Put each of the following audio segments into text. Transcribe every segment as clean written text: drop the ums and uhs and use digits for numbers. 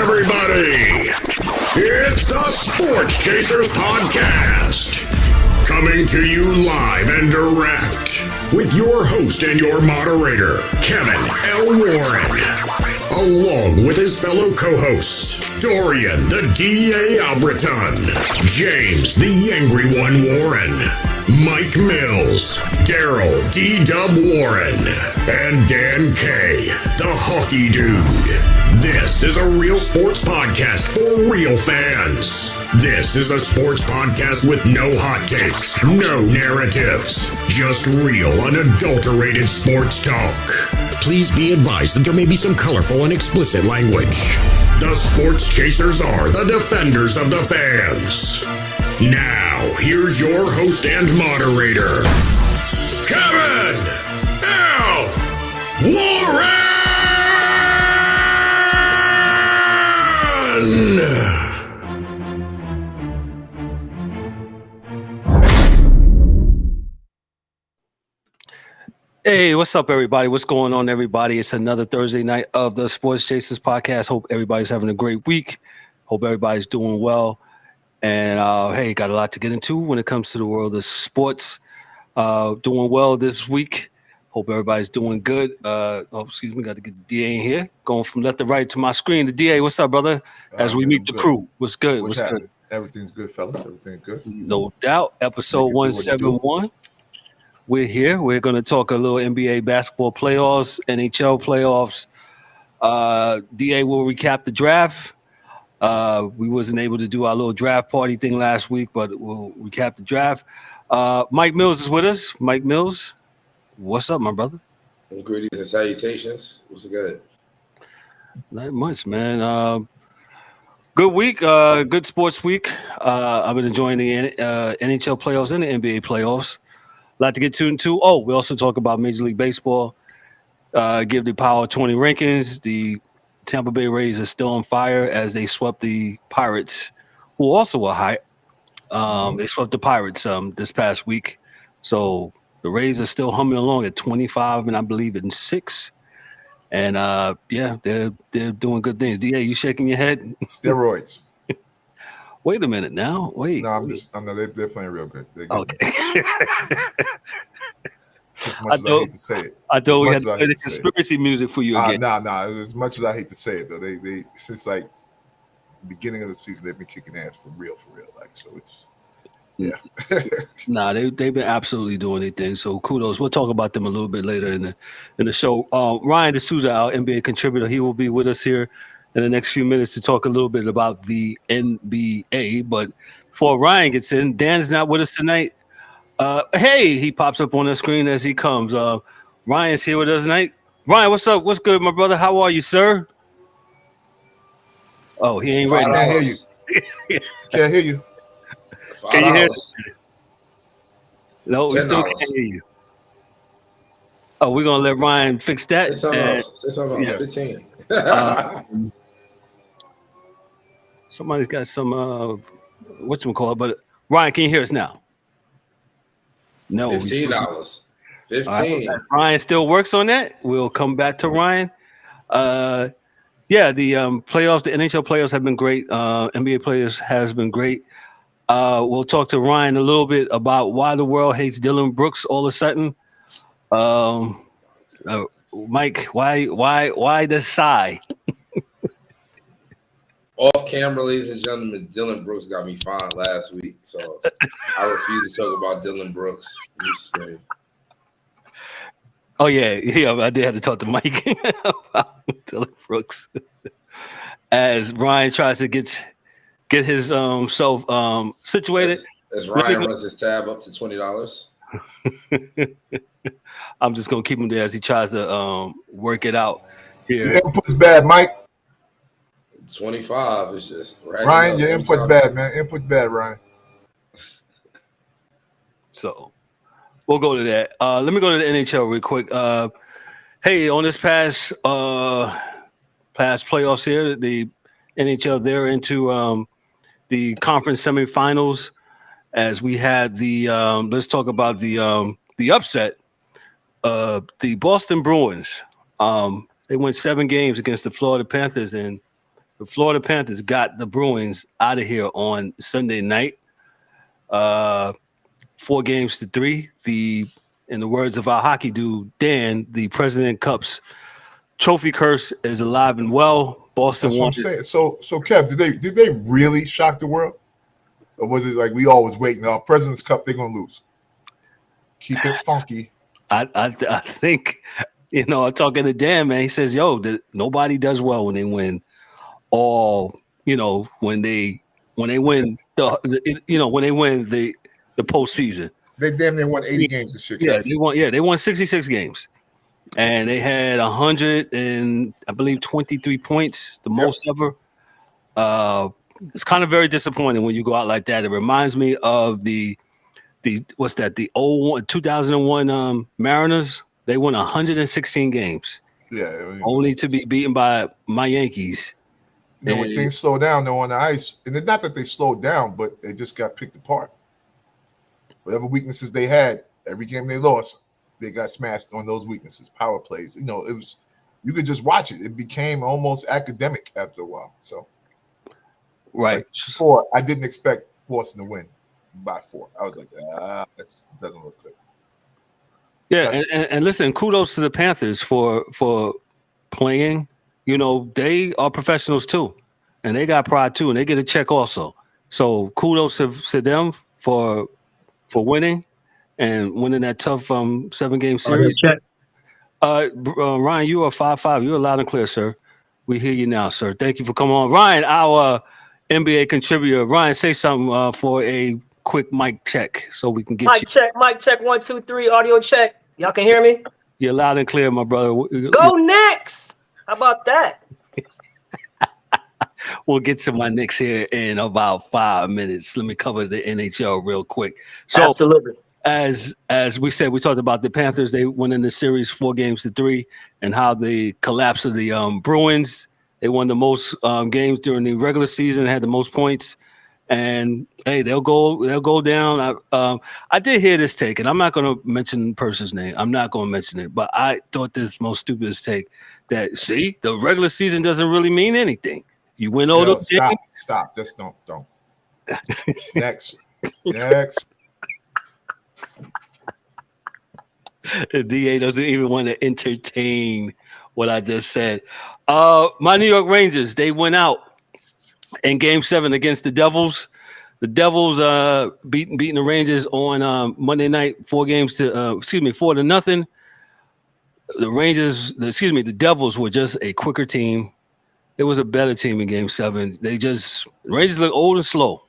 everybody. It's the Sports Chasers Podcast. Coming to you live and direct with your host and your moderator, Kevin L. Warren, along with his fellow co-hosts, Dorian, the D.A. Albreton, James, the Angry One Warren, Mike Mills, Daryl D-Dub Warren, and Dan K, the Hockey Dude. This is a real sports podcast for real fans. This is a sports podcast with no hot takes, no narratives, just real, unadulterated sports talk. Please be advised that there may be some colorful and explicit language. The Sports Chasers are the defenders of the fans. Now, here's your host and moderator, Kevin L. Warren! Hey, what's up, everybody? What's going on, everybody? It's another Thursday night of the Sports Chasers Podcast. Hope everybody's having a great week. Hope everybody's doing well. And, hey, got a lot to get into when it comes to the world of sports. Doing well this week. Hope everybody's doing good. Excuse me, got to get the DA in here. Going from left to right to my screen. The DA, what's up, brother? As we meet the crew. What's good? What's good? Everything's good, fellas. Everything's good. No doubt. Episode 171. We're here. We're going to talk a little NBA basketball playoffs, NHL playoffs. DA will recap the draft. We wasn't able to do our little draft party thing last week, but we'll recap the draft. Mike Mills is with us. Mike Mills, what's up, my brother? Greetings and salutations. What's good? Not much, man. Good week. Good sports week. I've been enjoying the NHL playoffs and the NBA playoffs. A lot to get tuned to. Oh, we also talk about Major League Baseball. Give the Power 20 rankings. The Tampa Bay Rays are still on fire as they swept the Pirates, who also were high. They swept the Pirates this past week. So the Rays are still humming along at 25 and I believe in 6. And yeah, they're doing good things. DA, you shaking your head? Steroids. Wait a minute now. Wait. No, they're playing real good. Okay. As much as I hate to say it. I thought we had to play the conspiracy music for you again. Nah. As much as I hate to say it, though, they since like the beginning of the season, they've been kicking ass for real. Like, so it's Nah, they've been absolutely doing their thing. So kudos. We'll talk about them a little bit later in the show. Ryan DeSouza, our NBA contributor, he will be with us here in the next few minutes to talk a little bit about the NBA. But before Ryan gets in, Dan is not with us tonight. Hey, he pops up on the screen as he comes. Ryan's here with us tonight. Ryan, what's up? What's good, my brother? How are you, sir? Oh, he ain't ready. I can't hear you. Can't hear you. Can you hear us? No, we still can't hear you. Oh, we're gonna let Ryan fix that. Say something else. 15. Somebody's got some whatchamacallit, but Ryan, can you hear us now? No, $15. 15. Right. Ryan still works on that. We'll come back to Ryan. Yeah, the playoffs, the NHL playoffs have been great. NBA players has been great. We'll talk to Ryan a little bit about why the world hates Dylan Brooks all of a sudden. Mike, why the sigh? Off camera, ladies and gentlemen, Dylan Brooks got me fined last week, so I refuse to talk about Dylan Brooks. Oh yeah, I did have to talk to Mike about Dylan Brooks as Ryan tries to get his self situated. As Ryan runs his tab up to $20. I'm just gonna keep him there as he tries to work it out here. Your input's bad, Mike. 25 is just Ryan. Your input's bad, man. Input's bad, Ryan. So we'll go to that. Let me go to the NHL real quick. Hey, on this past playoffs here, the NHL they're into the conference semifinals. As we had the let's talk about the upset. The Boston Bruins. They went 7 games against the Florida Panthers, and The Florida Panthers got the Bruins out of here on Sunday night. 4-3. In the words of our hockey dude Dan, the President Cup's trophy curse is alive and well. Boston That's what I'm won it. saying. So Kev, did they really shock the world, or was it like we always waiting? President's Cup, they're gonna lose. Keep it funky. I think, I'm talking to Dan, man. He says, nobody does well when they win all, when they win when they win the postseason. They damn near won 80 games this year. They won 66 games. And they had 100 and I believe 23 points, the most ever. It's kind of very disappointing when you go out like that. It reminds me of the 2001 Mariners. They won 116 games. Yeah, only to be beaten by my Yankees. When things slow down, they're on the ice, and it's not that they slowed down, but they just got picked apart. Whatever weaknesses they had, every game they lost, they got smashed on those weaknesses. Power plays, it was, you could just watch it. It became almost academic after a while. So, right. Before, I didn't expect Boston to win by 4. I was like, that doesn't look good. Yeah, and listen, kudos to the Panthers for playing. They are professionals too, and they got pride too, and they get a check also. So kudos to them for winning and winning that tough 7-game series. Ryan, you are 5'5". You're loud and clear, sir. We hear you now, sir. Thank you for coming on. Ryan, our NBA contributor. Ryan, say something for a quick mic check so we can get Mic check, 1, 2, 3, audio check. Y'all can hear me? You're loud and clear, my brother. Go Knicks! How about that? We'll get to my Knicks here in about 5 minutes. Let me cover the NHL real quick. So, absolutely. As we said, we talked about the Panthers. They won in the series 4-3, and how the collapse of the Bruins. They won the most games during the regular season, had the most points. And hey, they'll go down. I did hear this take, and I'm not going to mention the person's name. I'm not going to mention it, but I thought this most stupidest take that the regular season doesn't really mean anything. You win all those games. Stop. Just don't. Next. The DA doesn't even want to entertain what I just said. My New York Rangers, they went out in Game 7 against the Devils. The Devils beating the Rangers on Monday night, 4-0. The Devils were just a quicker team. It was a better team in Game 7. Rangers look old and slow,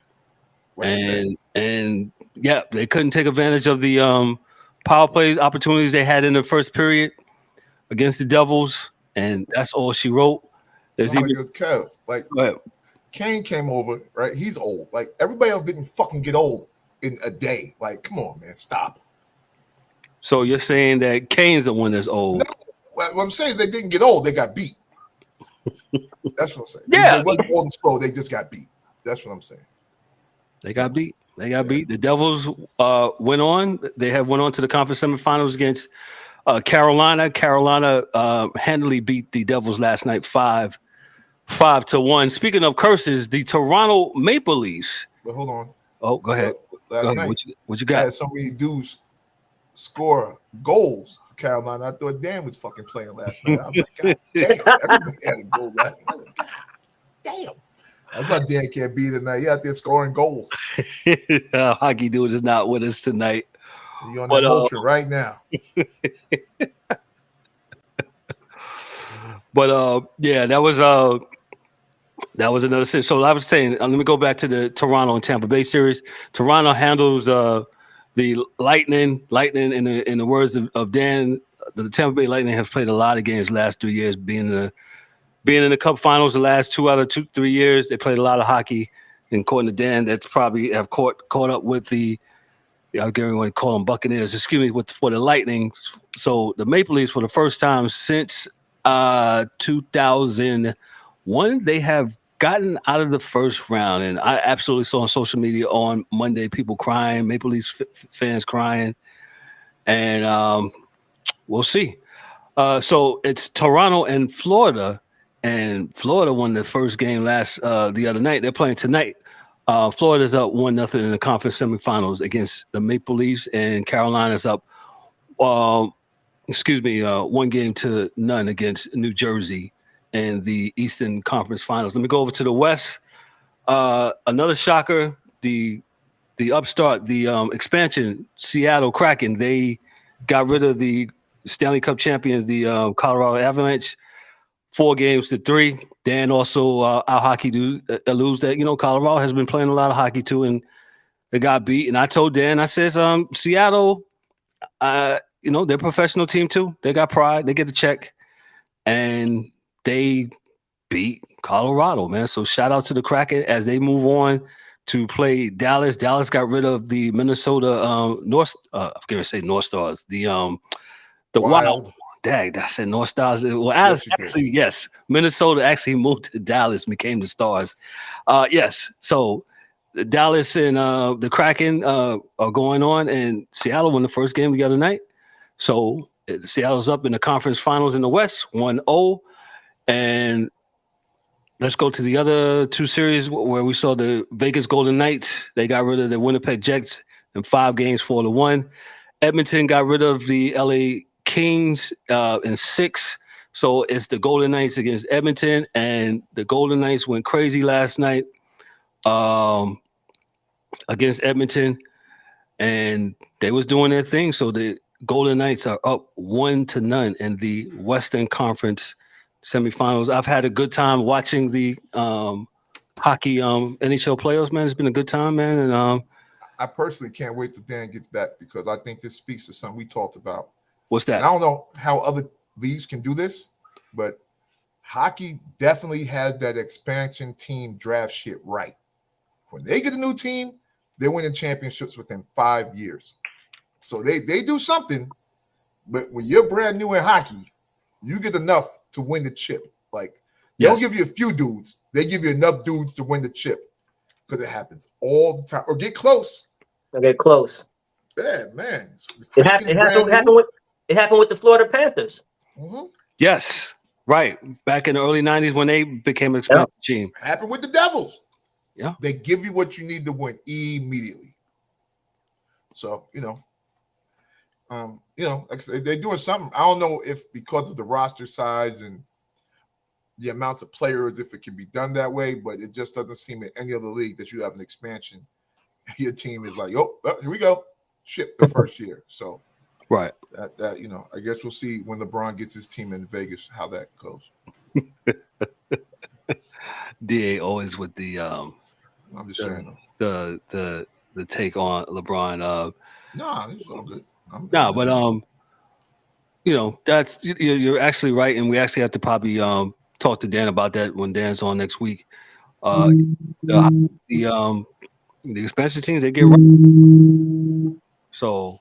and they couldn't take advantage of the power plays opportunities they had in the first period against the Devils, and that's all she wrote. Kev, Kane came over, right? He's old. Like, everybody else didn't fucking get old in a day. Like, come on, man, stop. So you're saying that Kane's the one that's old? No, what I'm saying is they didn't get old. They got beat. That's what I'm saying. Yeah. They wasn't old and slow. They just got beat. That's what I'm saying. They got beat. The Devils went on. They went on to the conference semifinals against Carolina. Carolina handily beat the Devils last night 5-1. Speaking of curses, the Toronto Maple Leafs. But hold on. Oh, go ahead. Last night, what you got? I had so many dudes score goals for Carolina. I thought Dan was fucking playing last night. I was like, God damn, everybody had a goal last night. God damn. I thought Dan can't be tonight. He out there scoring goals. Hockey dude is not with us tonight. He's on the ultra right now. But that was another series. So I was saying, let me go back to the Toronto and Tampa Bay series. Toronto handles the Lightning. Lightning, in the words of Dan, the Tampa Bay Lightning have played a lot of games the last 3 years, being in the Cup Finals the last 2 out of 3 years. They played a lot of hockey. And according to Dan, that's probably have caught up with the I'm going to call them Buccaneers. For the Lightning. So the Maple Leafs, for the first time since 2001, they have gotten out of the first round. And I absolutely saw on social media on Monday people crying, Maple Leafs fans crying, and we'll see. So it's Toronto and Florida and Florida won the first game the other night. They're playing tonight. Florida's up 1-0 in the conference semifinals against the Maple Leafs, and Carolina's up 1-0 against New Jersey in the Eastern Conference Finals. Let me go over to the West. Another shocker, the upstart, the expansion, Seattle Kraken. They got rid of the Stanley Cup champions, the Colorado Avalanche, 4-3. Dan also our hockey dude alludes that Colorado has been playing a lot of hockey too, and they got beat. And I told Dan, I says, Seattle, they're a professional team too. They got pride. They get a check, and they beat Colorado, man. So shout out to the Kraken as they move on to play Dallas. Dallas got rid of the Minnesota North Stars. The Wild. Dang, I said North Stars. Well, yes, Minnesota actually moved to Dallas, became the Stars. Yes, so Dallas and the Kraken are going on, and Seattle won the first game the other night. So Seattle's up in the conference finals in the West, 1-0. And let's go to the other two series where we saw the Vegas Golden Knights. They got rid of the Winnipeg Jets in 5 games, 4-1. Edmonton got rid of the LA Kings in 6. So it's the Golden Knights against Edmonton, and the Golden Knights went crazy last night against Edmonton, and they was doing their thing. So the Golden Knights are up 1-0 in the Western Conference semifinals. I've had a good time watching the hockey NHL playoffs, man. It's been a good time, man. And I personally can't wait till Dan gets back, because I think this speaks to something we talked about. What's that? And I don't know how other leagues can do this, but hockey definitely has that expansion team draft shit right. When they get a new team, they're winning championships within 5 years. So they do something, but when you're brand new in hockey, you get enough to win the chip. Like, they don't give you a few dudes. They give you enough dudes to win the chip, because it happens all the time. Or get close. Okay, close. Yeah, man. It happened with the Florida Panthers. Mm-hmm. Yes, right. Back in the early 90s when they became an expansion team. It happened with the Devils. Yeah. They give you what you need to win immediately. So, like I said, they're doing something. I don't know if because of the roster size and the amounts of players, if it can be done that way, but it just doesn't seem in any other league that you have an expansion. Your team is like, oh, here we go. Ship the first year. So, right. That I guess we'll see when LeBron gets his team in Vegas how that goes. DA always with the I'm just saying the take on LeBron. No, it's all good. That's you're actually right, and we actually have to probably talk to Dan about that when Dan's on next week. The expansion teams, they get right. So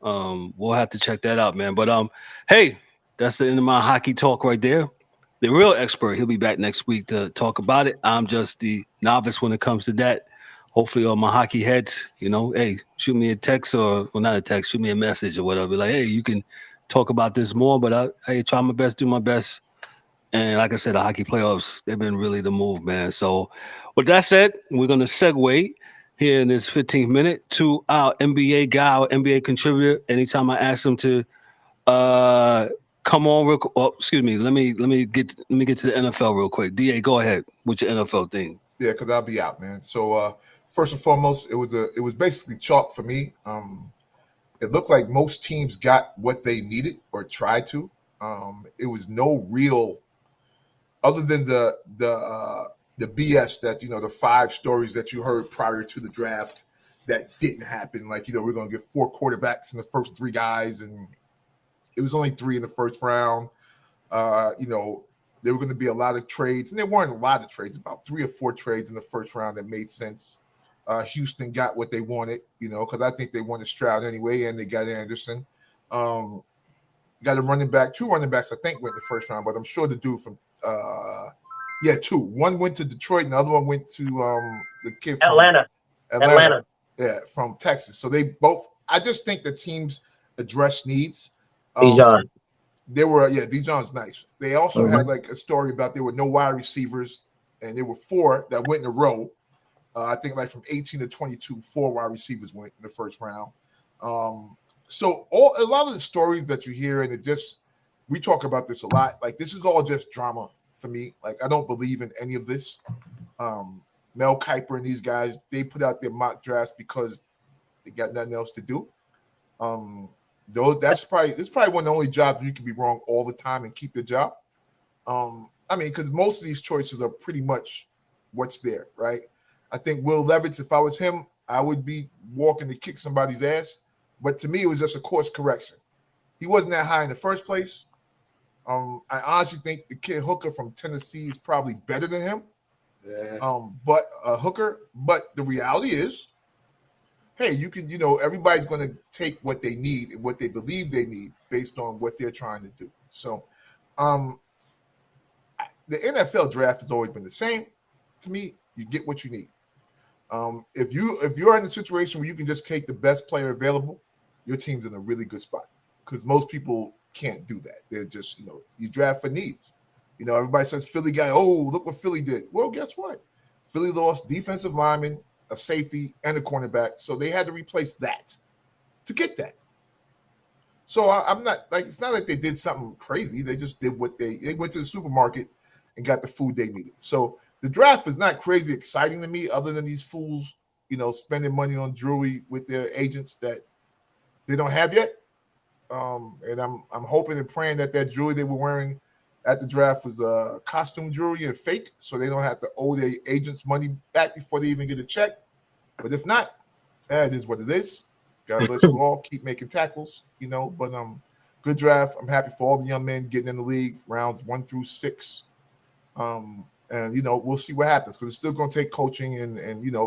we'll have to check that out, man. But hey, that's the end of my hockey talk right there. The real expert, he'll be back next week to talk about it. I'm just the novice when it comes to that. Hopefully all my hockey heads, hey, shoot me a text not a text, shoot me a message or whatever. Like, hey, you can talk about this more, but I try my best, do my best. And like I said, the hockey playoffs, they've been really the move, man. So with that said, we're going to segue here in this 15th minute to our NBA guy, our NBA contributor. Anytime I ask him to come on real quick. Oh, excuse me. Let me get to the NFL real quick. DA, go ahead with your NFL thing. Yeah, because I'll be out, man. So first and foremost, it was basically chalk for me. It looked like most teams got what they needed or tried to. It was no real, other than the BS that the 5 stories that you heard prior to the draft that didn't happen. Like we're going to get 4 quarterbacks in the first 3 guys, and it was only 3 in the first round. There were going to be a lot of trades, and there weren't a lot of trades, about 3 or 4 trades in the first round that made sense. Houston got what they wanted, because I think they wanted Stroud anyway, and they got Anderson. Got a running back, 2 running backs, I think, went in the first round, but I'm sure the dude from 2. One went to Detroit, and the other one went to the kid from Atlanta. Yeah, from Texas. So they both, I just think the teams address needs. Bijan. They were, Dijon's nice. They also had like a story about there were no wide receivers, and there were 4 that went in a row. I think like from 18 to 22, 4 wide receivers went in the first round. So a lot of the stories that you hear, and we talk about this a lot. Like this is all just drama for me. Like I don't believe in any of this. Mel Kiper and these guys, they put out their mock drafts because they got nothing else to do. This is probably one of the only jobs you can be wrong all the time and keep your job. Because most of these choices are pretty much what's there, right? I think Will Levis, if I was him, I would be walking to kick somebody's ass. But to me, it was just a course correction. He wasn't that high in the first place. I honestly think the kid Hooker from Tennessee is probably better than him. Yeah. But the reality is, hey, you can, everybody's going to take what they need and what they believe they need based on what they're trying to do. So, the NFL draft has always been the same. To me, you get what you need. If you're in a situation where you can just take the best player available, your team's in a really good spot because most people can't do that. They're just, you draft for needs. Everybody says Philly guy, oh, look what Philly did. Well, guess what? Philly lost defensive lineman, a safety, and a cornerback, so they had to replace that to get that. So I'm not like, it's not like they did something crazy. They just did what they went to the supermarket and got the food they needed. So the draft is not crazy exciting to me, other than these fools, spending money on jewelry with their agents that they don't have yet. And I'm hoping and praying that jewelry they were wearing at the draft was costume jewelry and fake, so they don't have to owe their agents money back before they even get a check. But if not, it is what it is. God bless you all. Keep making tackles, But good draft. I'm happy for all the young men getting in the league, rounds 1 through 6. And we'll see what happens because it's still going to take coaching and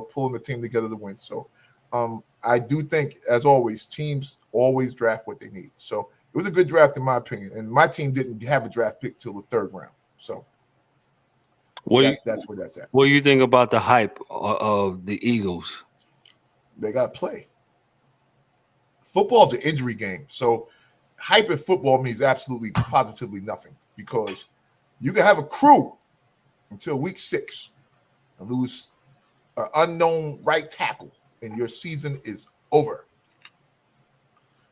pulling the team together to win. So I do think, as always, teams always draft what they need. So it was a good draft in my opinion, and my team didn't have a draft pick till the 3rd round. So that's where that's at. What do you think about the hype of the Eagles? They got to play. Football's an injury game, so hype in football means absolutely, positively nothing because you can have a crew until week 6 and lose an unknown right tackle, and your season is over.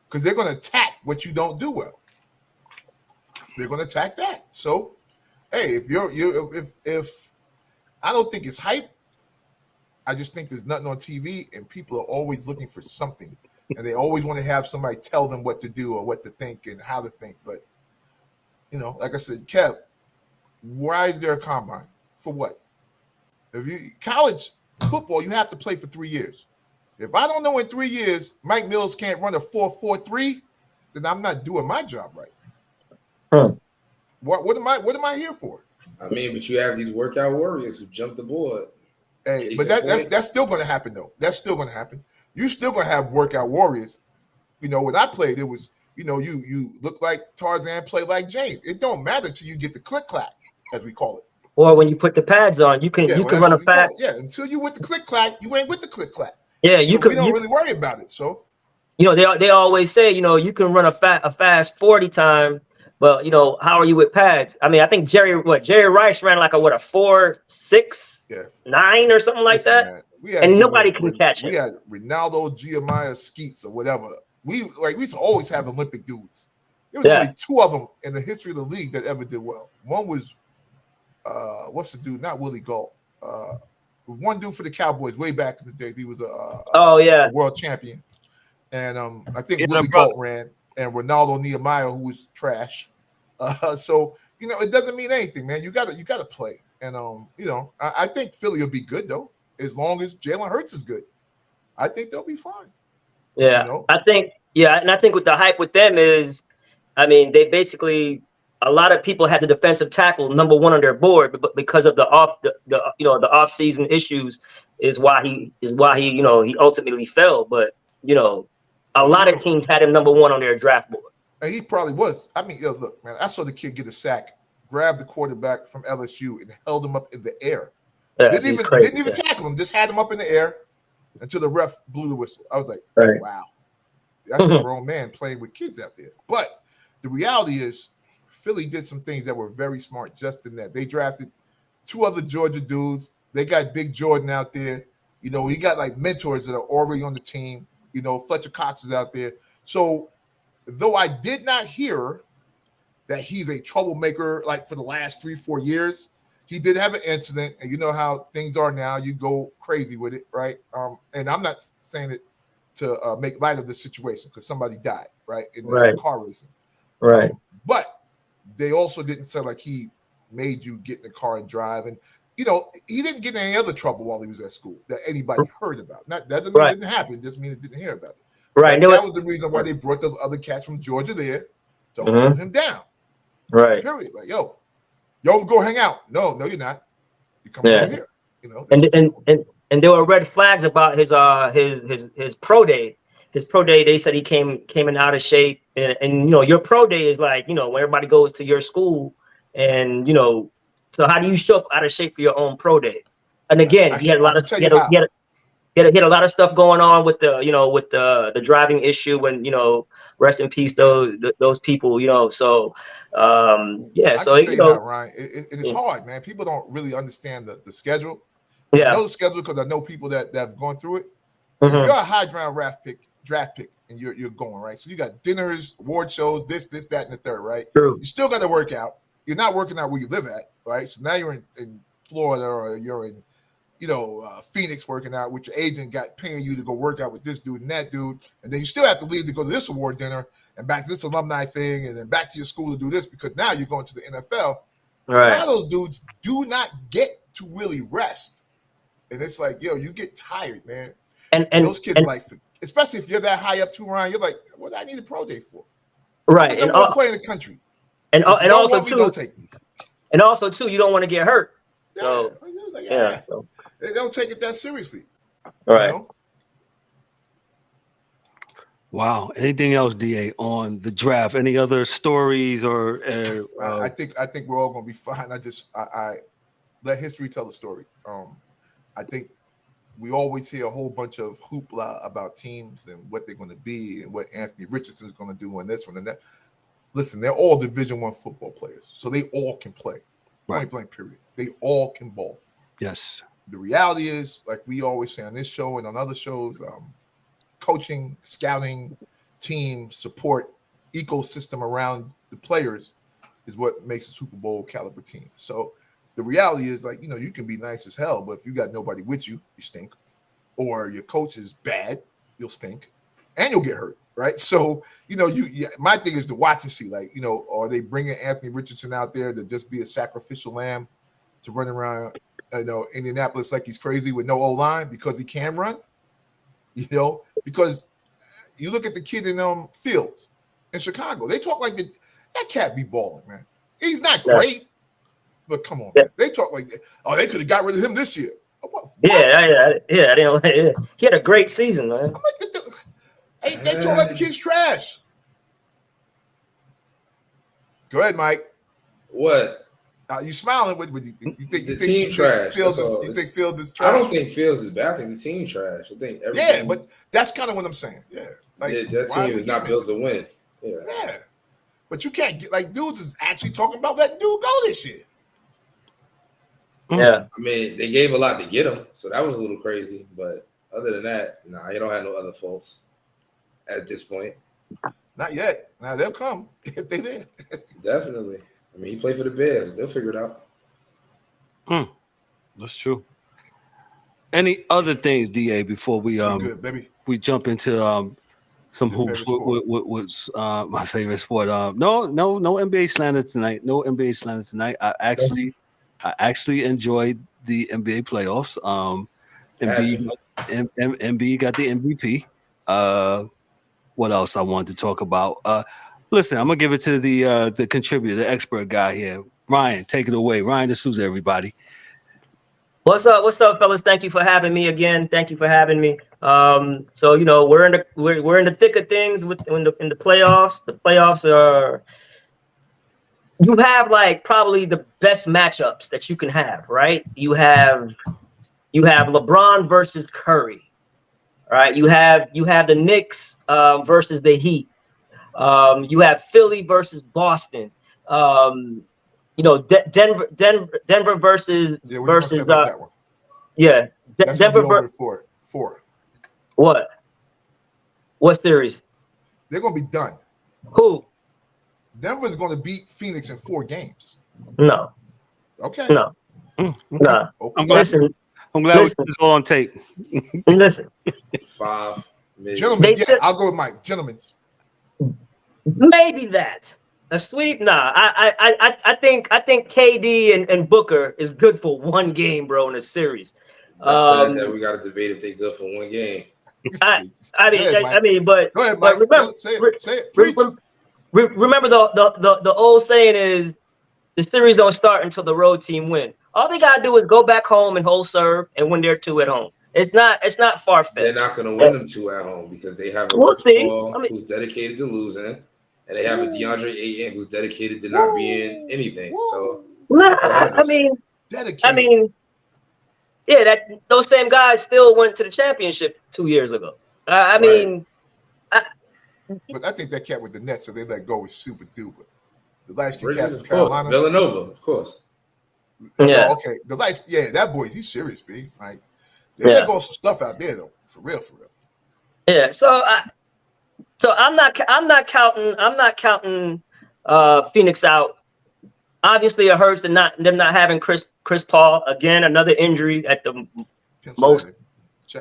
Because they're going to attack what you don't do well. They're going to attack that. So, hey, if I don't think it's hype, I just think there's nothing on TV, and people are always looking for something, and they always want to have somebody tell them what to do or what to think and how to think. But like I said, Kev, why is there a combine? For what? College football, you have to play for 3 years. If I don't know in 3 years Mike Mills can't run a 4.43, then I'm not doing my job right. What am I here for? But you have these workout warriors who jump the board. Hey, but that's still going to happen though. That's still going to happen. You're still going to have workout warriors. When I played, it was you look like Tarzan, play like Jane. It don't matter till you get the click clack, as we call it. Or when you put the pads on, you can run a fast. Yeah, until you with the click clack, you ain't with the click clack. Yeah, we don't really worry about it. So they always say you can run a fast 40 time, but how are you with pads? I think Jerry Rice ran like a 4.6, 9 or something like that, and nobody can catch it. We had Ronaldo, Giamaya, Skeets, or whatever. We used to always have Olympic dudes. There was only 2 of them in the history of the league that ever did well. One was what's the dude? Not Willie Gault. One dude for the Cowboys way back in the day. He was a world champion, and I think Willie Gault ran, and Ronaldo Nehemiah, who was trash. So it doesn't mean anything, man. You gotta play, and I think Philly will be good though, as long as Jalen Hurts is good. I think they'll be fine. Yeah, I think with the hype with them is, they basically. A lot of people had the defensive tackle number 1 on their board, but because of the off season issues is why he he ultimately fell. But a lot of teams had him number 1 on their draft board. And he probably was. Look, man, I saw the kid get a sack, grab the quarterback from LSU, and held him up in the air. Yeah, didn't even tackle him, just had him up in the air until the ref blew the whistle. I was like, wow, that's a grown man playing with kids out there. But the reality is, Philly did some things that were very smart just in that. They drafted 2 other Georgia dudes. They got Big Jordan out there. You know, he got like mentors that are already on the team. You know, Fletcher Cox is out there. So though I did not hear that he's a troublemaker like for the last 3-4 years, he did have an incident, and you know how things are now. You go crazy with it, right? And I'm not saying it to make light of the situation because somebody died, right, in the car racing. Right. But they also didn't say like he made you get in the car and drive. And, you know, he didn't get in any other trouble while he was at school that anybody heard about. Not that doesn't mean it didn't happen. It just means it didn't hear about it. Right. That was the reason why they brought those other cats from Georgia there to hold him down. Right. Period. Like, yo, go hang out. No, you're not. You come over here. You know. And there were red flags about his pro day. His pro day, they said he came in out of shape. And you know, your pro day is like, you know, when everybody goes to your school, and you know, so how do you show up out of shape for your own pro day? And again, he had a lot of stuff going on with the driving issue, and you know, rest in peace those people, you know. So yeah, so you know, Ryan, it's hard, man. People don't really understand the schedule. Yeah, I know the schedule because I know people that have gone through it. If you're a high draft pick, and you're going right. So you got dinners, award shows, this, that, and the third, right? True. You still got to work out. You're not working out where you live at, right? So now you're in Florida, or you're in, you know, Phoenix working out, with your agent got paying you to go work out with this dude and that dude, and then you still have to leave to go to this award dinner and back to this alumni thing, and then back to your school to do this because now you're going to the NFL. Right. A lot of those dudes do not get to really rest, and it's like, yo, you get tired, man. And those kids like, especially if you're that high up too, Ryan, you're like, what do I need a pro day for? Right. I'm going to play in the country. And also too, don't take me. And also too, you don't want to get hurt. Yeah, so like, so. They don't take it that seriously. Right. You know? Wow. Anything else, DA, on the draft? Any other stories or? I think we're all going to be fine. I let history tell the story. I think we always hear a whole bunch of hoopla about teams and what they're going to be and what Anthony Richardson is going to do and this one and that. Listen, they're all Division I football players, so they all can play. Point blank, period. They all can ball. Yes. The reality is, like we always say on this show and on other shows, coaching, scouting, team support, ecosystem around the players is what makes a Super Bowl caliber team. So the reality is, like, you know, you can be nice as hell, but if you got nobody with you, you stink. Or your coach is bad, you'll stink. And you'll get hurt, right? So, you know, my thing is to watch and see, like, you know, are they bringing Anthony Richardson out there to just be a sacrificial lamb to run around, you know, Indianapolis like he's crazy with no O-line because he can run? You know, because you look at the kid in Fields in Chicago, they talk like that cat be balling, man. He's not great. But come on, man. They talk like that. Oh, they could have got rid of him this year. What? Yeah. He had a great season, man. I'm like, they talk like the kid's trash. Go ahead, Mike. What? You smiling? What you think? You think team trash? Fields is trash? I don't think Fields is bad. I think the team trash. I think everything. Yeah, but that's kind of what I'm saying. Yeah, like that team is not built to win. Yeah, but you can't get like dudes is actually talking about letting dude go this year. Yeah, I mean, they gave a lot to get him, so that was a little crazy. But other than that, he don't have no other faults at this point. Not yet. Now they'll come if they did. Definitely. I mean, he played for the Bears. They'll figure it out. That's true. Any other things, DA, before we good, baby. We jump into some hoops? What's my favorite sport? No NBA slander tonight. No NBA slander tonight. I actually enjoyed the NBA playoffs. Embiid got the MVP. What else I wanted to talk about? Listen, I'm gonna give it to the contributor, the expert guy here. Ryan, take it away. Ryan DeSouza, everybody. What's up, fellas? Thank you for having me again. Thank you for having me. So you know we're in the thick of things in the playoffs. The playoffs are. You have like probably the best matchups that you can have, right? You have LeBron versus Curry, right? You have the Knicks versus the Heat. You have Philly versus Boston. Denver versus Yeah, what you gonna say about that one? Yeah, That's Denver gonna be over at four. What? What series? They're gonna be done. Who? Denver's gonna beat Phoenix in 4 games. No. Okay. No. Okay. No. I'm glad it's all on tape. Listen. 5 million. Gentlemen, I'll go with Mike. Gentlemen. Maybe that. A sweep? Nah. I think KD and Booker is good for 1 game, bro, in a series. That's sad that we got to debate if they're good for 1 game. I mean, but go ahead, Mike. Remember, say it. Preach. Remember the old saying is the series don't start until the road team win. All they gotta do is go back home and hold serve and win their 2 at home. It's not far fetched. They're not gonna win them 2 at home because they have a who's dedicated to losing, and they have a DeAndre Ayton who's dedicated to not being anything. So those same guys still went to the championship 2 years ago. But I think that cat with the Nets, so they let go, was super duper. The light skin cat from Carolina, Villanova, of course. Yeah. Okay. That boy, he's serious, B. Like, they let go some stuff out there though, for real. Yeah. So I'm not counting Phoenix out. Obviously, it hurts them not having Chris Paul again. Another injury at the most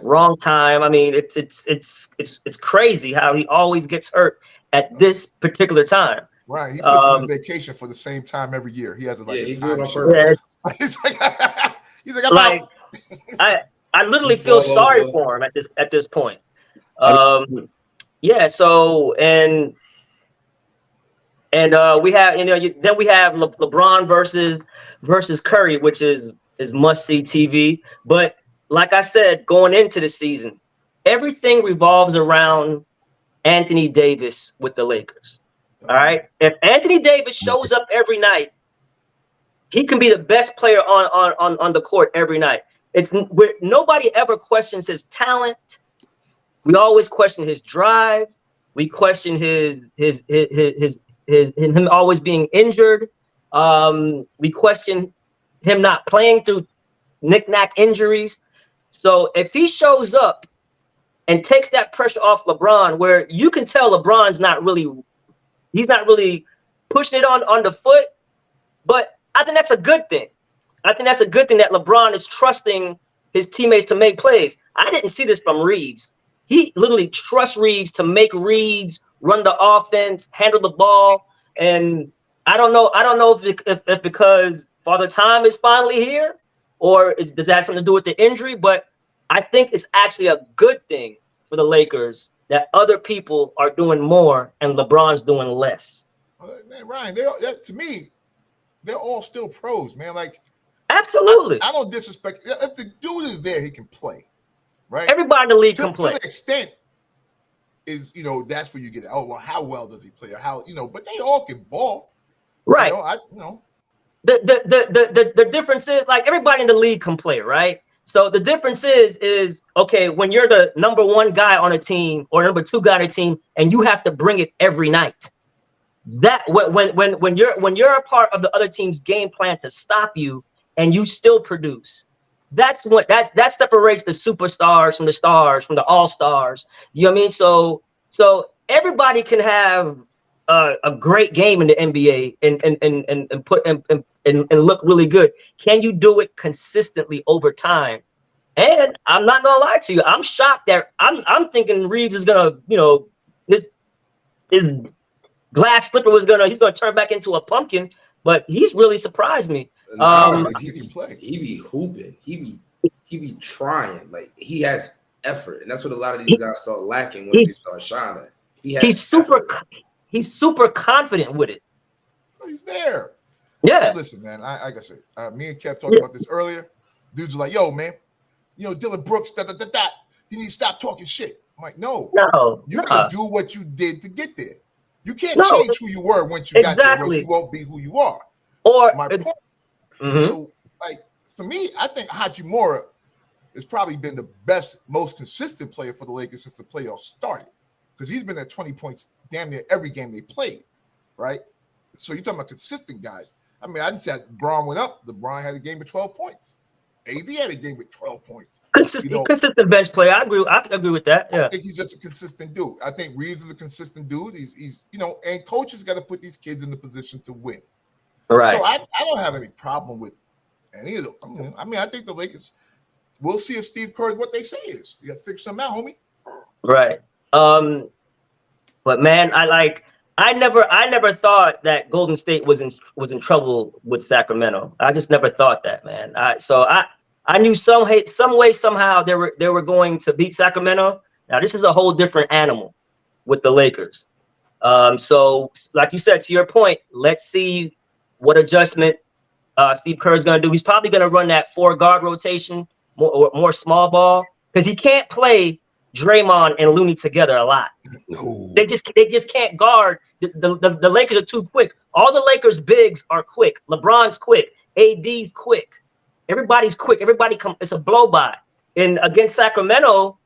wrong time. I mean, it's crazy how he always gets hurt at this particular time. Right, he puts in his vacation for the same time every year. He has a time sheet. He's like, I literally feel sorry for him at this point. So and we have then we have LeBron versus Curry, which is must see TV. But like I said, going into the season, everything revolves around Anthony Davis with the Lakers. All right. If Anthony Davis shows up every night, he can be the best player on the court every night. Nobody ever questions his talent. We always question his drive. We question him always being injured. We question him not playing through knick-knack injuries. So if he shows up and takes that pressure off LeBron, where you can tell LeBron's not really pushing it on the foot, but I think that's a good thing. I think that's a good thing that LeBron is trusting his teammates to make plays. I didn't see this from Reeves. He literally trusts Reeves to make reads, run the offense, handle the ball. And I don't know if because Father Time is finally here, or does that have something to do with the injury? But I think it's actually a good thing for the Lakers that other people are doing more and LeBron's doing less. Man, Ryan, to me, they're all still pros, man. Like, absolutely. I don't disrespect. If the dude is there, he can play, right? Everybody in the league can play. To the extent is, that's where you get it. Oh, well, how well does he play? Or how, but they all can ball. Right. The difference is, like, everybody in the league can play, right? So the difference is okay, when you're the number 1 guy on a team or number 2 guy on a team, and you have to bring it every night. That when you're a part of the other team's game plan to stop you, and you still produce, that separates the superstars from the stars, from the all-stars. You know what I mean? So everybody can have a great game in the NBA and look really good. Can you do it consistently over time? And I'm not gonna lie to you, I'm shocked that I'm thinking Reeves is gonna, his glass slipper he's gonna turn back into a pumpkin, but he's really surprised me. He be hooping, he be trying, like, he has effort, and that's what a lot of these guys start lacking when they start shining. He's super confident with it. He's there. Yeah. Hey, listen, man. I guess me and Kev talked about this earlier. Dudes are like, "Yo, man, Dylan Brooks, You need to stop talking shit." I'm like, "No, you gotta do what you did to get there. You can't change who you were once you got there, or you won't be who you are." My point. Mm-hmm. So, like, for me, I think Hachimura has probably been the best, most consistent player for the Lakers since the playoffs started, because he's been at 20 points damn near every game they played, right? So you're talking about consistent guys. I mean, I didn't say LeBron went up. LeBron had a game with 12 points. AD had a game with 12 points. Consistent bench player. I agree with that. Yeah. I think he's just a consistent dude. I think Reeves is a consistent dude. He's and coaches got to put these kids in the position to win. Right. So I don't have any problem with any of them. I mean, I think the Lakers. We'll see if Steve Kerr what they say is. You got to figure something out, homie. Right. But man, I never thought that Golden State was in trouble with Sacramento. I just never thought that, man. I knew some way, somehow they were going to beat Sacramento. Now this is a whole different animal with the Lakers. So like you said, to your point, let's see what adjustment Steve Kerr is going to do. He's probably going to run that 4-guard rotation, more small ball, because he can't play Draymond and Looney together a lot. No. They just can't guard. The Lakers are too quick. All the Lakers bigs are quick. LeBron's quick. AD's quick. Everybody's quick. It's a blow by. And against Sacramento,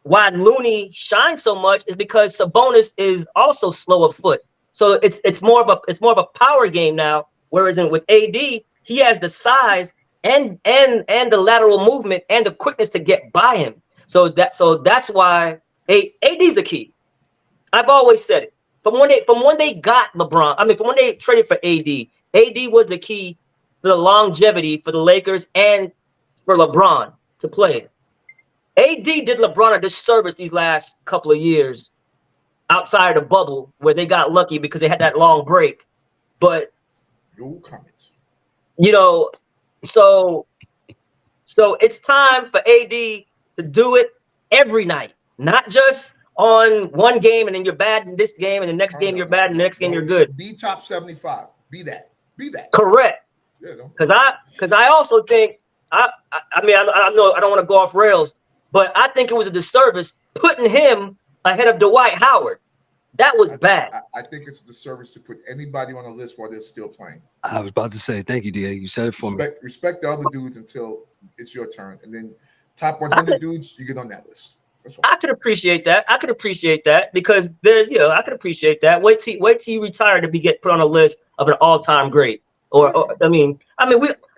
why Looney shines so much is because Sabonis is also slow of foot. So it's more of a power game now. Whereas with AD, he has the size and the lateral movement and the quickness to get by him. So that's why AD's the key. I've always said it. From when they got LeBron, from when they traded for AD was the key to the longevity for the Lakers and for LeBron to play. AD did LeBron a disservice these last couple of years outside of the bubble where they got lucky because they had that long break. But no comments. So it's time for AD to do it every night, not just on one game and then you're bad in this game and the next game you're bad and the next game you're good. Be top 75. Be that. Correct. Yeah. Because I also think I know I don't want to go off rails, but I think it was a disservice putting him ahead of Dwight Howard. That was bad. I think it's a disservice to put anybody on the list while they're still playing. I was about to say, thank you, DA. You said it for me. Respect the other dudes until it's your turn. And then top 100 dudes, you get on that list. I could appreciate that. Because I could appreciate that. Wait till you retire to get put on a list of an all-time great. We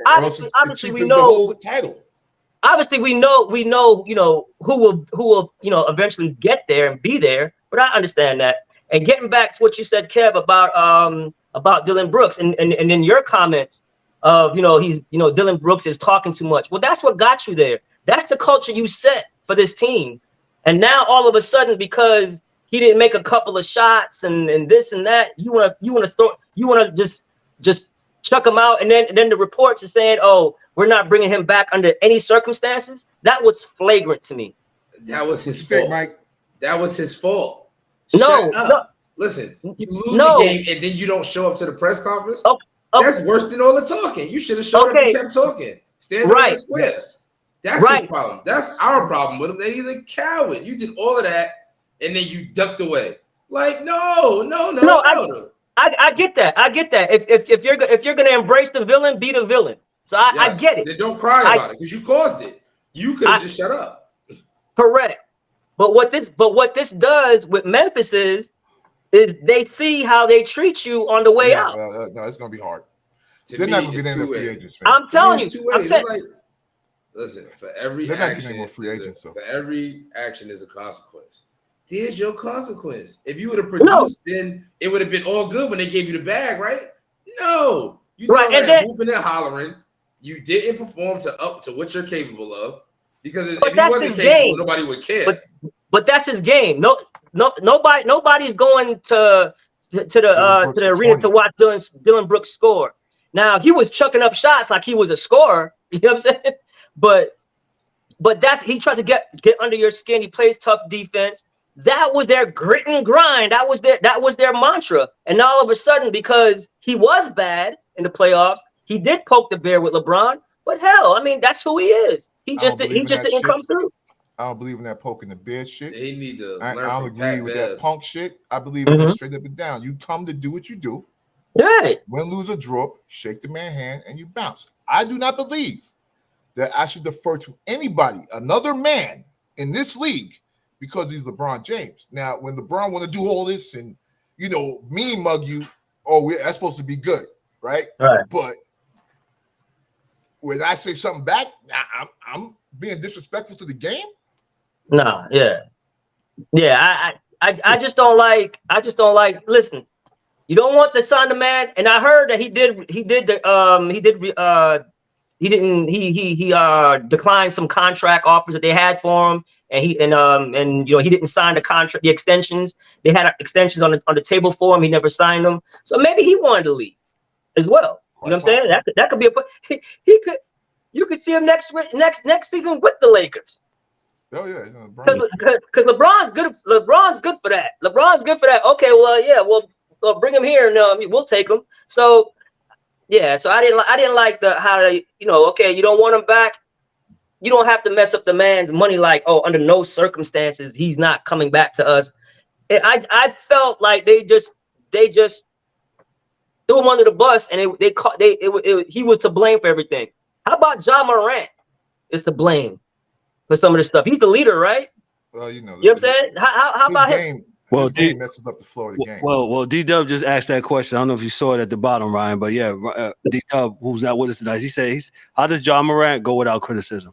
obviously we know the whole title. Obviously we know who will eventually get there and be there. But I understand that. And getting back to what you said, Kev, about Dylan Brooks and in your comments of Dylan Brooks is talking too much. Well, that's what got you there. That's the culture you set for this team. And now all of a sudden, because he didn't make a couple of shots and this and that, you want to just chuck him out. And then the reports are saying, oh, we're not bringing him back under any circumstances. That was flagrant to me. That was his fault, Mike. That was his fault. No. Listen, you lose the game and then you don't show up to the press conference. Okay. That's worse than all the talking. You should have showed up and kept talking. Stand right. Square. Yes. That's his problem. That's our problem with him. That he's a coward. You did all of that and then you ducked away. Like, no. I get that. If you're gonna embrace the villain, be the villain. So I get it. Then don't cry about it because you caused it. You could have just shut up. Correct. But what this does with Memphis is they see how they treat you on the way out. No, it's gonna be hard. They're not gonna get in the free agents. Man. I'm telling you. Listen, for every action is a consequence. There's your consequence. If you would have produced, then it would have been all good when they gave you the bag, right? No, you whooping and hollering. You didn't perform to what you're capable of. Because if he wasn't capable, nobody would care. But that's his game. Nobody's going to the arena to watch Dylan Brooks score. Now he was chucking up shots like he was a scorer. You know what I'm saying? But he tries to get under your skin. He plays tough defense. That was their grit and grind. That was their mantra. And all of a sudden, because he was bad in the playoffs, he did poke the bear with LeBron. But hell, I mean, that's who he is. He just didn't come through. I don't believe in that poking the bear shit. They need to I don't agree with that punk shit. I believe in it straight up and down. You come to do what you do. Right. Win, lose, or draw, shake the man's hand, and you bounce. I do not believe that I should defer to anybody, another man in this league, because he's LeBron James. Now, when LeBron want to do all this and, mean mug you, that's supposed to be good, right? Right. But when I say something back, I'm being disrespectful to the game. Nah, yeah. I just don't like. Listen, you don't want to sign the man, and I heard that he declined some contract offers that they had for him, and he didn't sign the contract, the extensions. They had extensions on the table for him. He never signed them, so maybe he wanted to leave as well. You know what I'm saying? That could be you could see him next season with the Lakers. Oh yeah, because LeBron's good. LeBron's good for that. Okay, well, yeah, we'll bring him here and we'll take him. So yeah, so I didn't like how they, okay, you don't want him back. You don't have to mess up the man's money like, under no circumstances he's not coming back to us. And I felt like they just threw him under the bus, and he was to blame for everything. How about Ja Morant is to blame for some of this stuff? He's the leader, right? Well, you know what I'm saying? How about him? Well, game messes up the flow of the game. Well, D-Dub just asked that question. I don't know if you saw it at the bottom, Ryan, but yeah, D-Dub, who's not with us tonight, he says, how does Ja Morant go without criticism?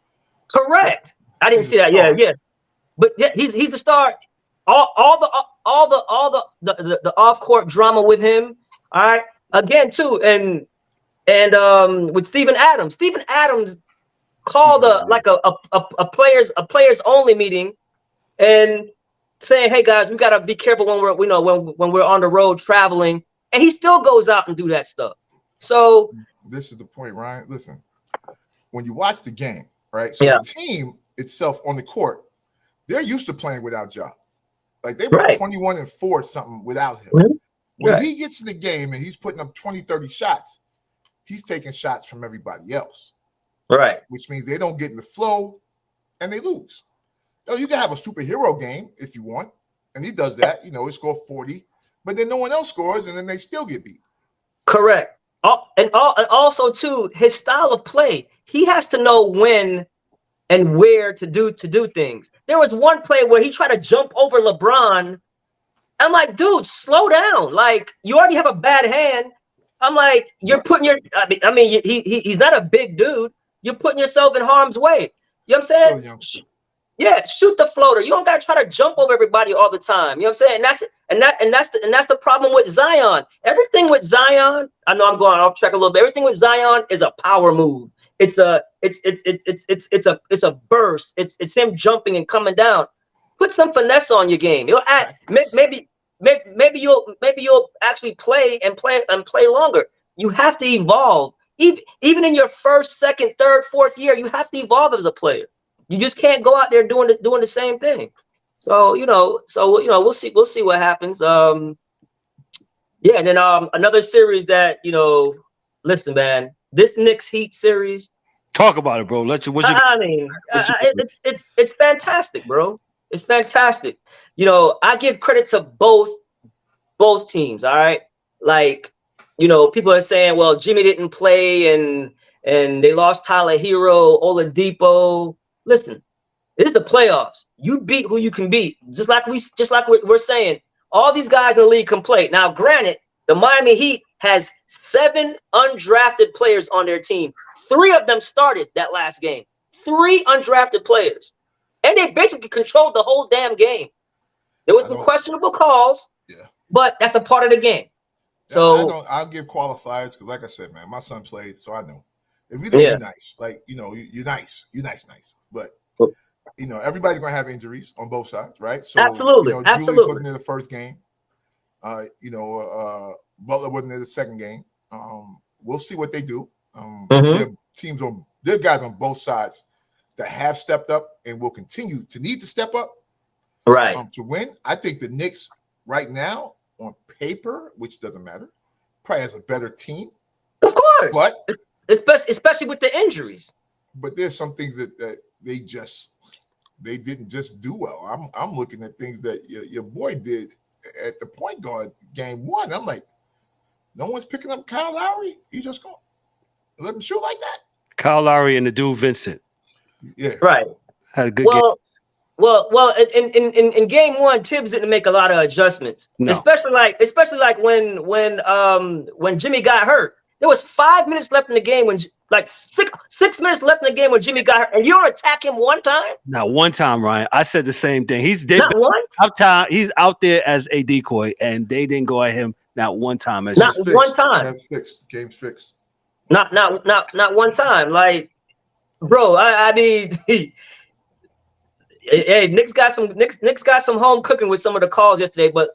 Correct. I didn't see that. Yeah. But yeah, he's the star. All the off-court drama with him. All right. Again, too, and with Steven Adams. Steven Adams called a players only meeting and saying, "Hey guys, we gotta be careful when we're on the road traveling," and he still goes out and do that stuff. So this is the point, Ryan. Listen, when you watch the game, right? So the team itself on the court, they're used to playing without Ja. Like they were 21-4 something without him. Mm-hmm. When he gets in the game and he's putting up 20, 30 shots, he's taking shots from everybody else. Right. Which means they don't get in the flow and they lose. You can have a superhero game if you want, and he does that. He scored 40, but then no one else scores, and then they still get beat. Correct. And also too, his style of play. He has to know when and where to do things. There was one play where he tried to jump over LeBron. I'm like, dude, slow down. Like, you already have a bad hand. I'm like, you're putting he's not a big dude. You're putting yourself in harm's way. You know what I'm saying? Yeah, shoot the floater. You don't gotta try to jump over everybody all the time. You know what I'm saying? And that's the problem with Zion. Everything with Zion, I know I'm going off track a little bit. Everything with Zion is a power move. It's a burst. It's him jumping and coming down. Put some finesse on your game. Maybe you'll actually play longer. You have to evolve. Even in your first, second, third, fourth year, you have to evolve as a player. You just can't go out there doing the same thing. So we'll see what happens. And then another series that listen, man, this Knicks Heat series. Talk about it, bro. It's fantastic, bro. It's fantastic. I give credit to both teams. All right, like people are saying, well, Jimmy didn't play and they lost Tyler Hero, Oladipo. Listen, it is the playoffs. You beat who you can beat. Just like we're saying, all these guys in the league can play. Now, granted, the Miami Heat has 7 undrafted players on their team. 3 of them started that last game. 3 undrafted players. And they basically controlled the whole damn game. There was some questionable calls, but that's a part of the game. So I'll give qualifiers because, like I said, man, my son played, so I know. If you think you're nice, like you're nice, but everybody's gonna have injuries on both sides, right? So absolutely, Julius wasn't in the first game. Butler wasn't in the second game. We'll see what they do. There are guys on both sides that have stepped up and will continue to need to step up, right? To win. I think the Knicks right now, on paper, which doesn't matter, probably has a better team. Of course, but especially with the injuries. But there's some things that they didn't just do well. I'm looking at things that your boy did at the point guard game 1. I'm like, no one's picking up Kyle Lowry. You just gonna let him shoot like that? Kyle Lowry and the dude Vincent. Yeah, right. Had a good game. Well, in game one, Tibbs didn't make a lot of adjustments, especially like when Jimmy got hurt. There was 5 minutes left in the game when like six minutes left in the game when Jimmy got hurt, and you don't attack him one time. Not one time, Ryan. I said the same thing. He's dead. Not once. He's out there as a decoy, and they didn't go at him not one time. Not one time. Game's fixed. Not one time. Like, bro, I mean. Hey, Nick's got some home cooking with some of the calls yesterday, but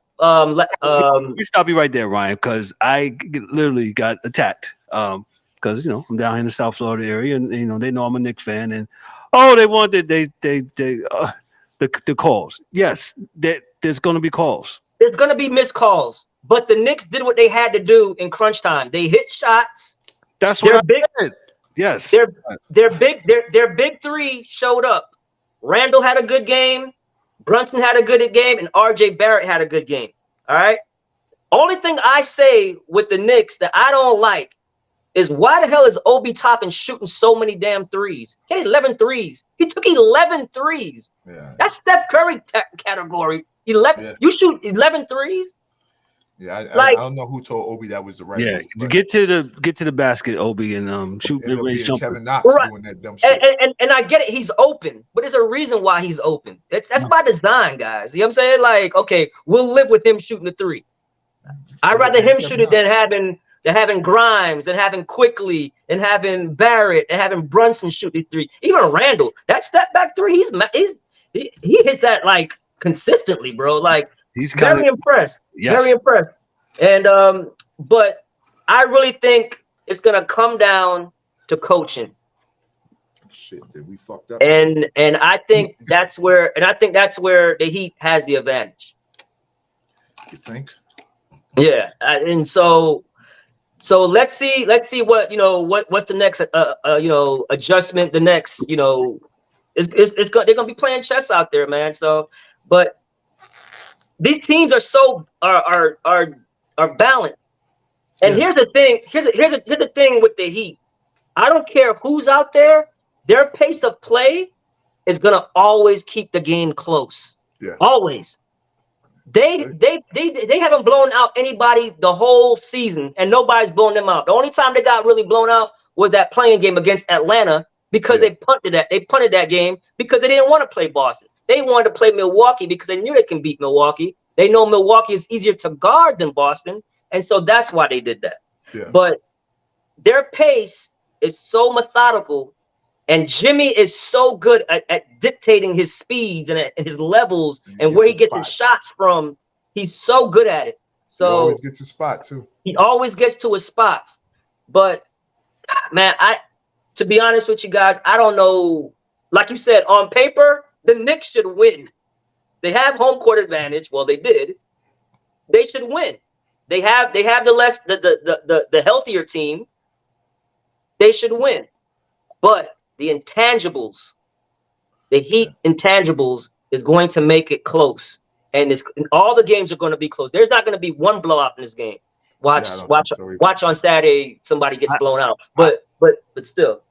we stop you right there, Ryan, because I literally got attacked. Because I'm down here in the South Florida area, and they know I'm a Knicks fan, and they wanted the calls. Yes, there's going to be calls. There's going to be missed calls, but the Knicks did what they had to do in crunch time. They hit shots. That's what I said. Yes, their big three showed up. Randall had a good game, Brunson had a good game, and RJ Barrett had a good game. All right. Only thing I say with the Knicks that I don't like is why the hell is Obi Toppin shooting so many damn threes? He had 11 threes. He took 11 threes. Yeah. That's Steph Curry category. 11. Yeah. You shoot 11 threes. Yeah, I don't know who told Obi that was the right. Yeah, move, get to the basket, Obi, and shoot the range jumper. Kevin Knox doing that dumb shit. And I get it, he's open, but there's a reason why he's open. That's by design, guys. You know what I'm saying? Like, okay, we'll live with him shooting the three. I'd rather him shoot it than having Grimes and having Quickly and having Barrett and having Brunson shoot the three. Even Randall, that step back three, he hits that like consistently, bro. Like. He's very impressed. Yes. Very impressed. And but I really think it's gonna come down to coaching. Shit, did we fucked up? And I think that's where the Heat has the advantage. You think? Yeah, and so let's see what's the next adjustment. The next they're gonna be playing chess out there, man. So, but. These teams are balanced. And here's the thing. Here's the thing with the Heat. I don't care who's out there. Their pace of play is gonna always keep the game close. Yeah. Always. They haven't blown out anybody the whole season, and nobody's blown them out. The only time they got really blown out was that playing game against Atlanta because they punted that game because they didn't want to play Boston. They wanted to play Milwaukee because they knew they can beat Milwaukee. They know Milwaukee is easier to guard than Boston, and so that's why they did that. Yeah. But their pace is so methodical, and Jimmy is so good at dictating his speeds and his levels and where he gets his shots from. He's so good at it. So he always gets his spot too. He always gets to his spots. But man, to be honest with you guys, I don't know. Like you said, on paper, the Knicks should win. They have home court advantage. Well, they did. They should win. They have the healthier team. They should win. But the intangibles, the Heat intangibles is going to make it close. And all the games are going to be close. There's not going to be one blowout in this game. Watch on Saturday somebody gets blown out. But still.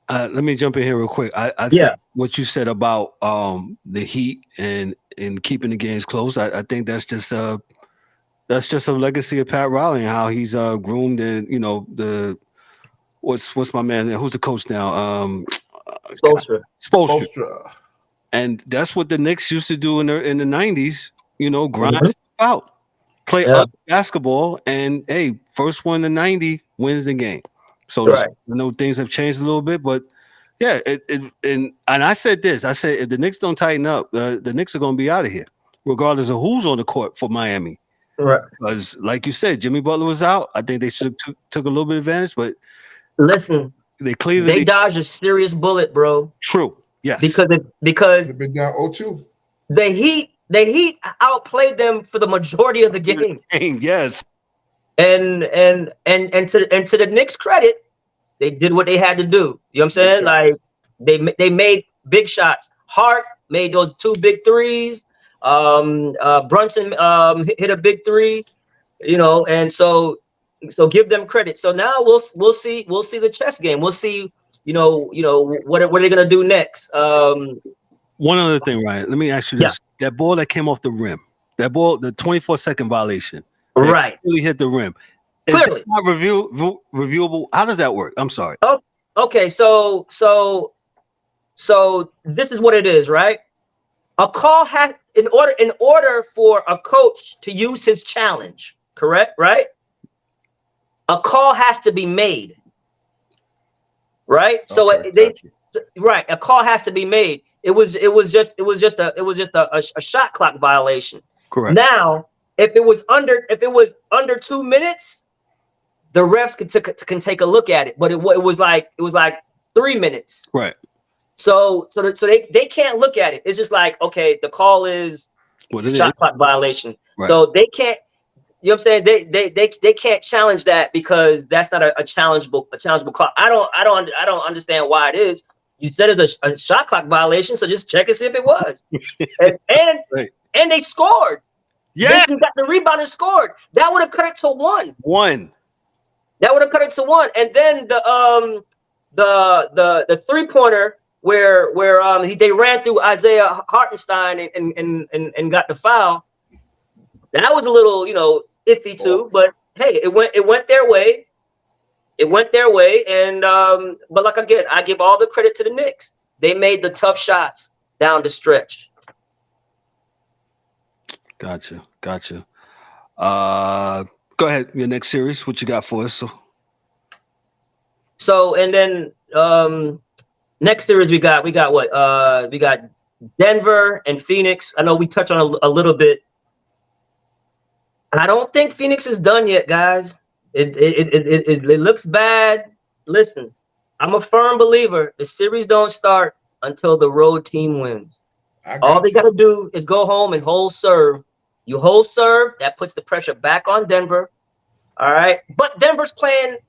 Let me jump in here real quick. I think what you said about the Heat and keeping the games close, I think that's just a legacy of Pat Riley and how he's groomed and what's my man? Who's the coach now? Spoelstra. And that's what the Knicks used to do in the 90s. Grind stuff out, play up basketball, and hey, first one to 90 wins the game. So I know things have changed a little bit, but yeah, and I said this. I said if the Knicks don't tighten up, the Knicks are going to be out of here, regardless of who's on the court for Miami. Right. Because, like you said, Jimmy Butler was out. I think they should have took a little bit of advantage, but listen, they dodged a serious bullet, bro. True. Yes. Because they've been down 0-2. The Heat outplayed them for the majority of the game. Yes. And to the Knicks' credit, they did what they had to do. You know what I'm saying? Like they made big shots. Hart made those 2 big threes. Brunson hit a big three. And so give them credit. So now we'll see the chess game. We'll see what are they gonna do next. One other thing, Ryan. Let me ask you this: that ball that came off the rim, that ball, the 24-second violation, right? Really hit the rim. Is Clearly, that not reviewable? How does that work? I'm sorry. Oh, okay. So this is what it is, right? A call has in order for a coach to use his challenge, correct? Right? A call has to be made, right? Right. A call has to be made. It was just a shot clock violation. Correct. Now, if it was under 2 minutes, the refs can take a look at it. But it was like 3 minutes. Right. So they can't look at it. It's just like, okay, the call is shot clock violation. Right. So they can't. You know what I'm saying? They can't challenge that because that's not a challengeable call. I don't understand why it is. You said it's a shot clock violation, so just check and see if it was. and they scored. Yeah, they got the rebound and scored. That would have cut it to 1. That would have cut it to 1. And then the 3-pointer where they ran through Isaiah Hartenstein and got the foul. That was a little, iffy too, but hey, it went their way. It went their way, and but like again, I give all the credit to the Knicks. They made the tough shots down the stretch. Gotcha. Go ahead. Your next series. What you got for us? So and then next series we got what? We got Denver and Phoenix. I know we touched on a little bit. I don't think Phoenix is done yet, guys. It looks bad. Listen, I'm a firm believer. The series don't start until the road team wins. All they got to do is go home and hold serve. You hold serve, that puts the pressure back on Denver. All right, but Denver's playing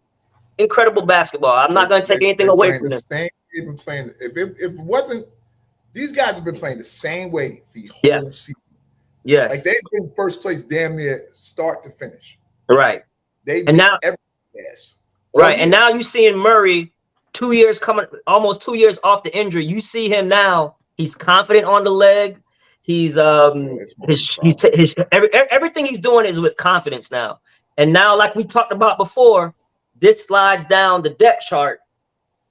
incredible basketball. I'm not going to take anything away from them. They've been playing. If it wasn't, these guys have been playing the same way the whole season. Yes. Like they've been first place damn near start to finish. Right. And now you're seeing Murray 2 years almost 2 years off the injury. You see him now. He's confident on the leg. He's everything he's doing is with confidence now. And now, like we talked about before, this slides down the depth chart.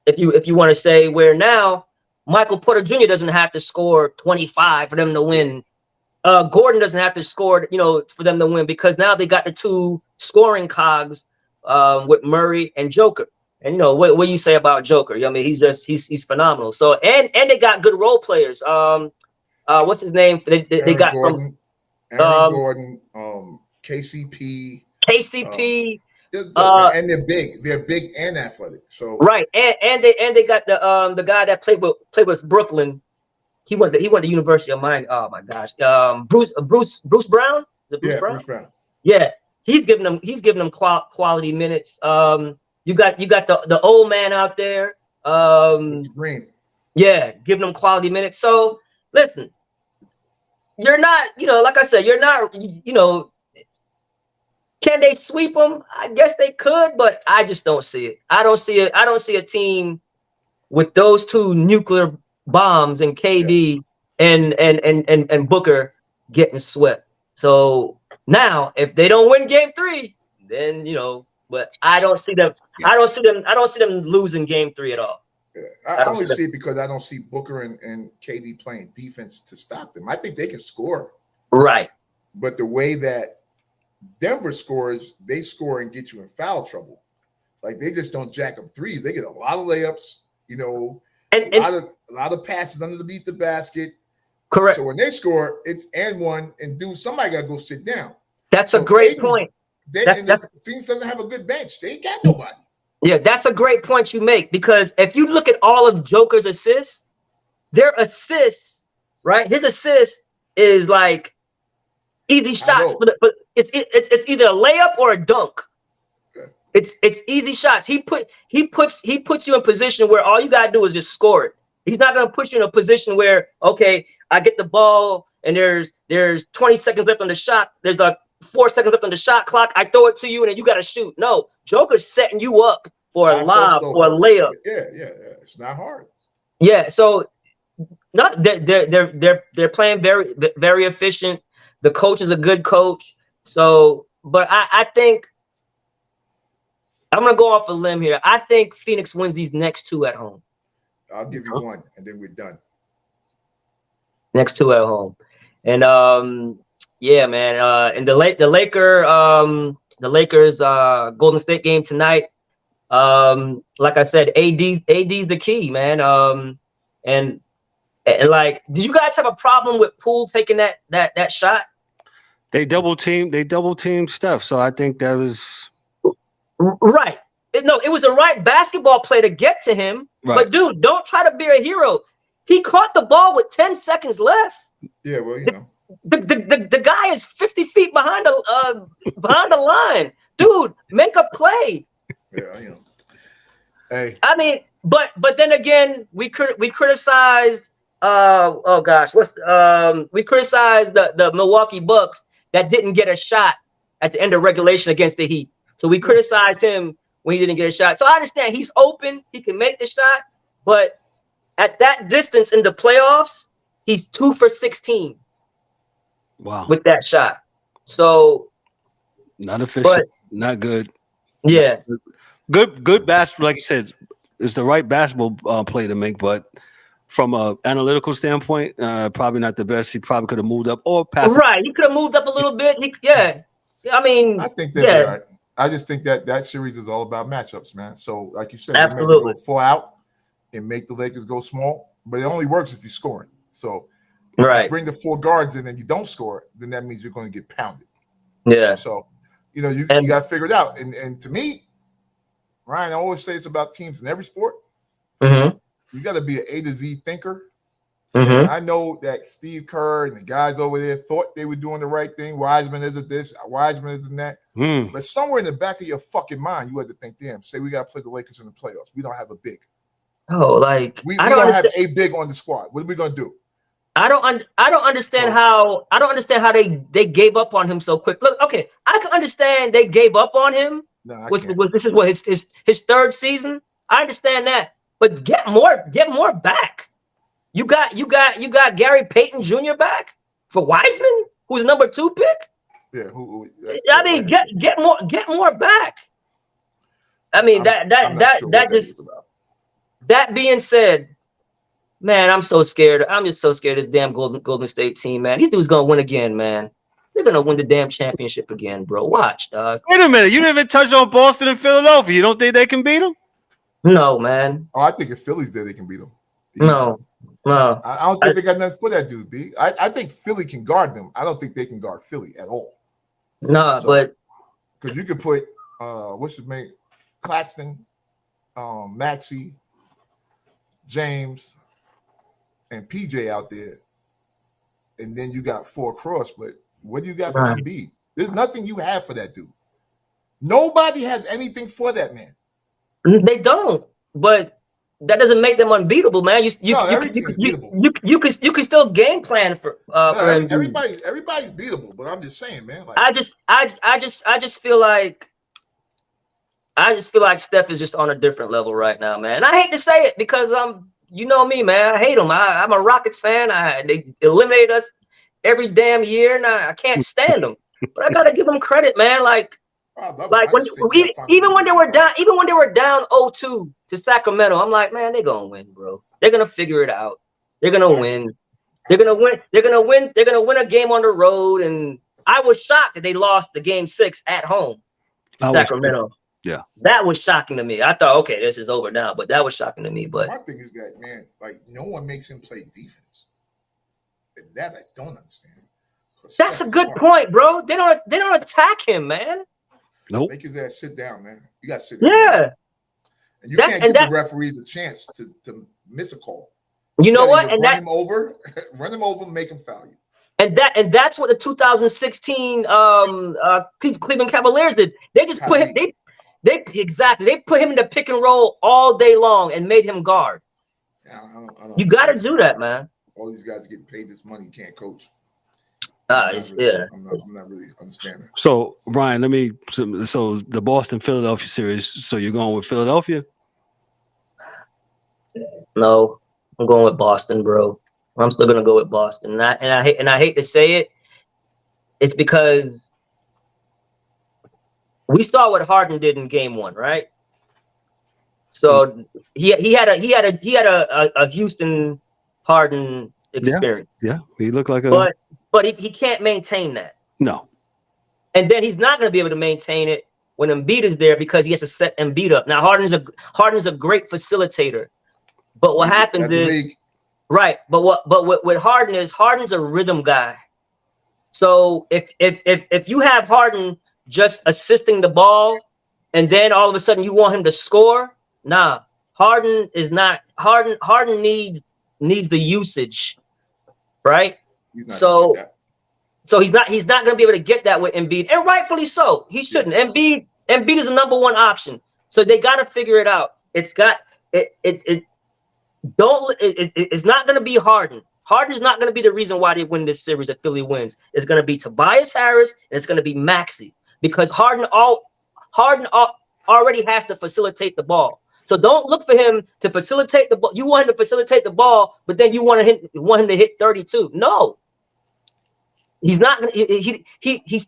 If you want to say where now Michael Porter Jr. doesn't have to score 25 for them to win. Gordon doesn't have to score, for them to win because now they got the 2 scoring cogs with Murray and Joker. And what do you say about Joker? I mean, he's phenomenal. So and they got good role players. What's his name? They got Gordon, Gordon, KCP. And they're big. They're big and athletic. So right, and they got the guy that played with Brooklyn. He went to University of Miami. Oh my gosh, Bruce Brown. Is it Bruce Brown? Bruce Brown. Yeah, he's giving them quality minutes. You got the old man out there. Mr. Green. Yeah, giving them quality minutes. So listen, you're not, like I said, you're not, can they sweep them? I guess they could, but I just don't see it. I don't see a team with those 2 nuclear bombs and KD and Booker getting swept. So now, if they don't win Game 3, then but I don't see them. I don't see them losing Game 3 at all. Yeah. I only see it because I don't see Booker and KD playing defense to stop them. I think they can score. Right. But the way that Denver scores, they score and get you in foul trouble. Like they just don't jack up threes. They get a lot of layups, a lot of passes underneath the basket. Correct. So when they score, it's and one and somebody got to go sit down. That's a great point. Phoenix doesn't have a good bench. They ain't got nobody. Yeah, that's a great point you make because if you look at all of Joker's assists, their assists, right? His assist is like easy shots, but it's either a layup or a dunk. Okay. It's easy shots. He puts you in position where all you gotta do is just score it. He's not gonna put you in a position where I get the ball and there's 20 seconds left on the shot. There's 4 seconds left on the shot clock. I throw it to you and then you got to shoot. No, Joker's setting you up for a lob or a layup. Yeah. It's not hard. Yeah. So No, they're playing very, very efficient. The coach is a good coach. So, but I think I'm gonna go off a limb here. I think Phoenix wins these next 2 at home. I'll give you one, and then we're done. Next 2 at home, and yeah, man. And the Lakers Golden State game tonight. Like I said, AD's the key, man. And like, did you guys have a problem with Poole taking that shot? They double team Steph, so I think that was right. It was the right basketball play to get to him. Right. But dude, don't try to be a hero. He caught the ball with 10 seconds left. Yeah, well, you know. The guy is 50 feet behind the line. Dude, make a play. Yeah, you know. Hey. I mean, but then again, we criticized we criticized the Milwaukee Bucks that didn't get a shot at the end of regulation against the Heat. So we criticized him when he didn't get a shot. So I understand he's open, he can make the shot, but at that distance in the playoffs, he's 2 for 16. Wow. With that shot. So not efficient, not good. Yeah. Good basketball, like you said, it's the right basketball play to make, but from an analytical standpoint, probably not the best. He probably could have moved up or passed. Right. He could have moved up a little bit. I mean, I think that they are. I just think that series is all about matchups, man. So, like you said, absolutely. You may go 4 out and make the Lakers go small, but it only works if you're scoring. So, if you bring the 4 guards in and you don't score, then that means you're going to get pounded. Yeah. So, you got to figure it out. And to me, Ryan, I always say it's about teams in every sport. Mm-hmm. You got to be an A to Z thinker. Mm-hmm. And I know that Steve Kerr and the guys over there thought they were doing the right thing. Wiseman isn't this, Wiseman isn't that. But somewhere in the back of your fucking mind, you had to think, damn, say we got to play the Lakers in the playoffs. We don't have a big. Oh, like we don't have a big on the squad. What are we gonna do? I don't understand how they gave up on him so quick. Look, okay, I can understand they gave up on him. No, this is what his 3rd season. I understand that, but get more back. You got Gary Payton Jr. back for Wiseman, who's number 2 pick. Yeah, I mean, get more back. I mean, that being said, man, I'm so scared. I'm just so scared of this damn Golden State team, man. These dudes gonna win again, man. They're gonna win the damn championship again, bro. Watch, dog. Wait a minute, you didn't even touch on Boston and Philadelphia. You don't think they can beat them? No, man. Oh, I think if Philly's there, they can beat them. No. I don't think they got nothing for that dude, B. I think Philly can guard them. I don't think they can guard Philly at all. No, but because you could put what's his name, Claxton, Maxey, James, and PJ out there, and then you got 4 cross. But what do you got for Embiid? There's nothing you have for that dude. Nobody has anything for that man. They don't, but that doesn't make them unbeatable, man. You can still game plan for everybody's beatable, but I'm just saying, man. Like, I just feel like Steph is just on a different level right now, man. And I hate to say it because you know me, man. I hate them. I'm a Rockets fan. They eliminate us every damn year, and I can't stand them. But I gotta give them credit, man. Like even when they were down 0-2 to Sacramento, I'm like, man, they're gonna win, bro. They're gonna figure it out. They're gonna win. They're gonna win. They're gonna win a game on the road. And I was shocked that they lost the game 6 at home to Sacramento. Yeah, that was shocking to me. I thought, okay, this is over now, but that was shocking to me. But my thing is that, man, like no one makes him play defense, and that I don't understand. That's a good point, bro. They don't attack him, man. Nope. Make his ass sit down, man. You got to sit down. Yeah. And you can't give the referees a chance to miss a call. You know what? And run him over, make him foul you. And that's what the 2016 Cleveland Cavaliers did. They just put him. They put him in the pick and roll all day long and made him guard. I don't you got to do that, man. All these guys are getting paid this money. You can't coach. I'm not really understanding. So, Ryan, so the Boston-Philadelphia series, so you're going with Philadelphia? No, I'm going with Boston, bro. I'm still gonna go with Boston, and I hate to say it. It's because we saw what Harden did in Game 1, right? So he had a Houston Harden experience. Yeah, he looked like a. But he can't maintain that. No. And then he's not going to be able to maintain it when Embiid is there because he has to set Embiid up. Now Harden's a great facilitator, but what happens is right. But what Harden's a rhythm guy. So if you have Harden just assisting the ball, and then all of a sudden you want him to score, nah. Harden needs the usage, right? So he's not going to be able to get that with Embiid, and rightfully so. He shouldn't. Yes. Embiid is the number one option. So they got to figure it out. It's not going to be Harden. Harden's not going to be the reason why they win this series if Philly wins. It's going to be Tobias Harris and it's going to be Maxey because Harden already has to facilitate the ball. So don't look for him to facilitate the ball. You want him to facilitate the ball, but then you want him to hit 32. No. He's not gonna. He's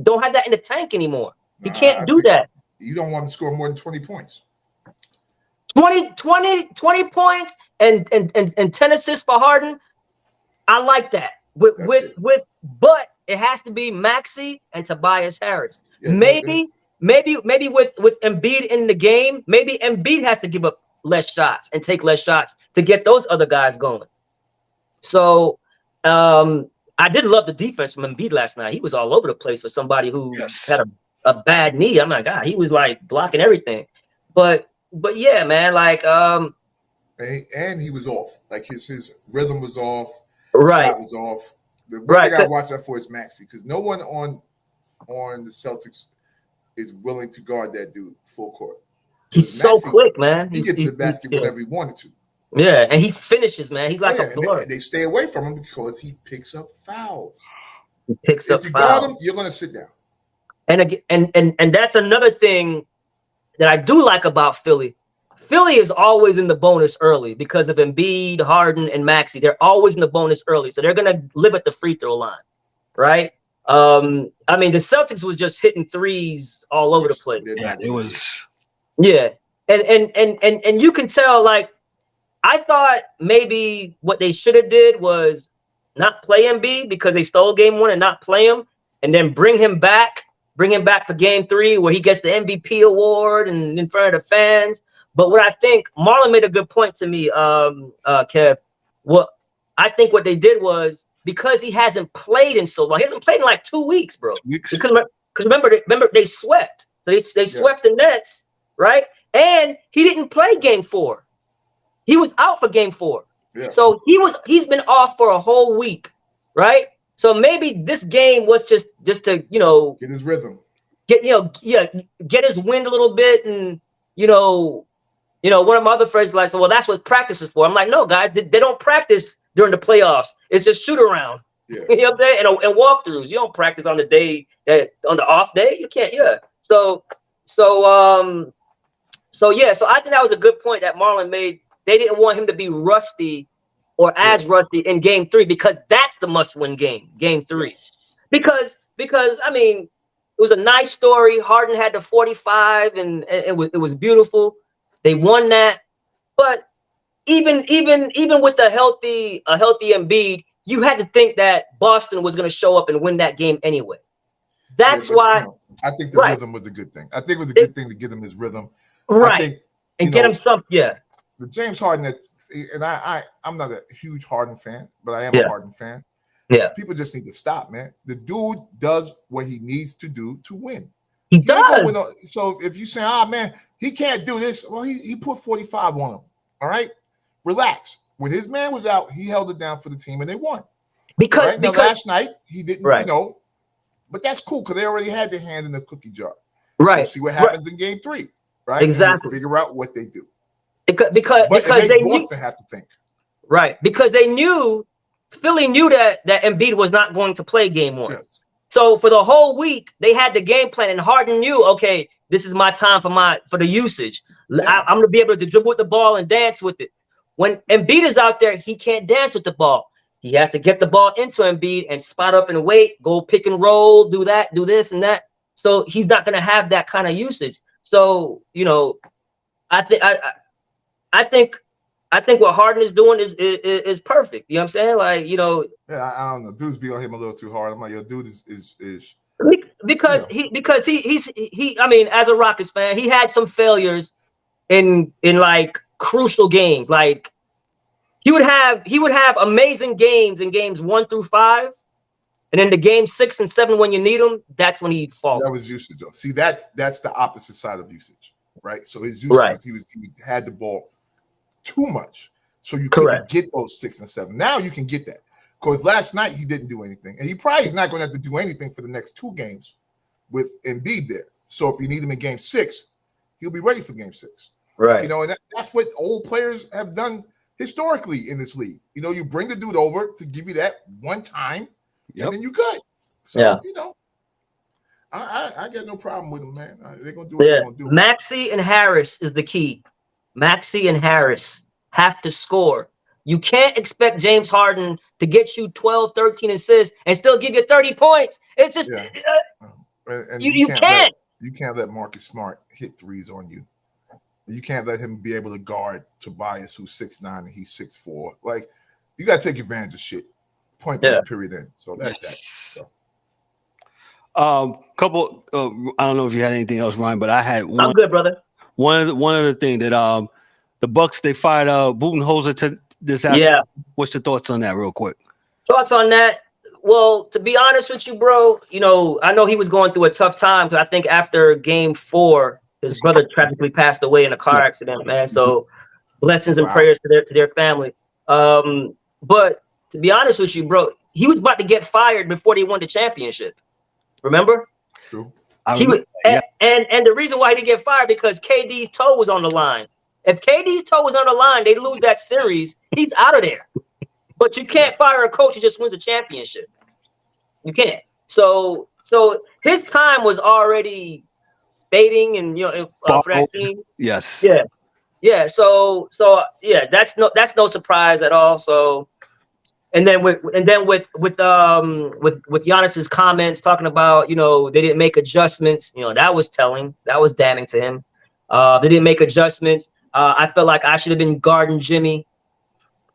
don't have that in the tank anymore. He can't do that. You don't want him to score more than 20 points. 20 points and 10 assists for Harden. I like that. But it has to be Maxey and Tobias Harris. Yeah, maybe with Embiid in the game, maybe Embiid has to give up less shots and take less shots to get those other guys going. So I did love the defense from Embiid last night. He was all over the place for somebody who had a bad knee. I'm like, God, he was like blocking everything. But yeah, man, like and he was off. Like his rhythm was off. Right. Shot was off. The one thing I watch out for is Maxey because no one on the Celtics is willing to guard that dude full court. He's Maxey, so quick, man. He gets to the basket whenever he wanted to. Yeah, and he finishes, man. He's like a flood. They stay away from him because he picks up fouls. He picks up fouls. If you guard him, you're going to sit down. And that's another thing that I do like about Philly. Philly is always in the bonus early because of Embiid, Harden, and Maxey. They're always in the bonus early, so they're going to live at the free throw line, right? I mean, the Celtics was just hitting threes all over the place. Yeah, it was. Yeah, and you can tell, like, I thought maybe what they should have did was not play Embiid because they stole game 1 and not play him, and then bring him back for game 3 where he gets the MVP award and in front of the fans. But what I think Marlon made a good point to me, Kev. I think what they did was because he hasn't played in so long, he hasn't played in like 2 weeks, bro. Because remember they swept. So they swept the Nets, right? And he didn't play game 4. He was out for game 4. Yeah. So he's been off for a whole week, right? So maybe this game was just to, get his rhythm. Get his wind a little bit. And, one of my other friends like, so, well, that's what practice is for. I'm like, no, guys, they don't practice during the playoffs. It's just shoot around. Yeah. You know what I'm saying? And walkthroughs. You don't practice on the day on the off day. You can't. Yeah. So I think that was a good point that Marlon made. They didn't want him to be rusty or as rusty in game 3 because that's the must-win game 3. Yes. Because I mean, it was a nice story. Harden had the 45 and it was beautiful. They won that. But even with a healthy Embiid, you had to think that Boston was going to show up and win that game anyway. That's why I think the rhythm was a good thing. I think it was a good thing to get him his rhythm. Right. And get him some The James Harden and I'm not a huge Harden fan, but I am a Harden fan. Yeah. People just need to stop, man. The dude does what he needs to do to win. He does. So if you say, man, he can't do this, well, he put 45 on him. All right? Relax. When his man was out, he held it down for the team and they won. Because last night he didn't, but that's cool because they already had their hand in the cookie jar. Right. We'll see what happens in game 3. Right? Exactly. We'll figure out what they do. Because they Boston have to think. Right. Because Philly knew that Embiid was not going to play game 1. Yes. So for the whole week, they had the game plan, and Harden knew, okay, this is my time for the usage. Yeah. I'm going to be able to dribble with the ball and dance with it. when Embiid is out there, he can't dance with the ball. He has to get the ball into Embiid and spot up and wait, go pick and roll, do that, do this and that. So he's not going to have that kind of usage. So, I think what Harden is doing is perfect. You know what I'm saying? Like, Yeah, I don't know. Dudes be on him a little too hard. I'm like, yo, dude is because he I mean, as a Rockets fan, he had some failures in like crucial games. Like he would have amazing games in games 1 through 5. And then the game 6 and 7, when you need him, that's when he falls. That was usage, though. See, that's the opposite side of usage, right? So his usage, right. he had the ball too much, so you couldn't get those 6 and 7. Now you can get that because last night he didn't do anything, and he probably is not going to have to do anything for the next 2 games with Embiid there. So if you need him in game 6, he'll be ready for game 6, right? And that's what old players have done historically in this league. You bring the dude over to give you that one time. Yep. And then you good. So, I got no problem with them, man. They're going to do what they're going to do. Maxey and Harris is the key. Maxey and Harris have to score. You can't expect James Harden to get you 12, 13 assists and still give you 30 points. It's just you can't. You can't let Marcus Smart hit threes on you. You can't let him be able to guard Tobias, who's 6'9" and he's 6'4". Like, you got to take advantage of shit. Point blank, period. Then, so that's that. So. Couple. I don't know if you had anything else, Ryan, but I had one. I'm good, brother. One of the thing that the Bucks, they fired Budenholzer to this afternoon. Yeah. What's your thoughts on that, real quick? Thoughts on that? Well, to be honest with you, bro, I know he was going through a tough time because I think after Game 4, his brother tragically passed away in a car accident, man. So blessings and prayers to their family. But to be honest with you, bro, he was about to get fired before they won the championship. Remember? True. And the reason why he didn't get fired because KD's toe was on the line. If KD's toe was on the line, they lose that series. He's out of there. But you can't fire a coach who just wins a championship. You can't. So his time was already fading, and for that team. Yes. Yeah. So that's no surprise at all. So. And then with Giannis's comments talking about, they didn't make adjustments, that was telling, that was damning to him. They didn't make adjustments. I felt like I should have been guarding Jimmy.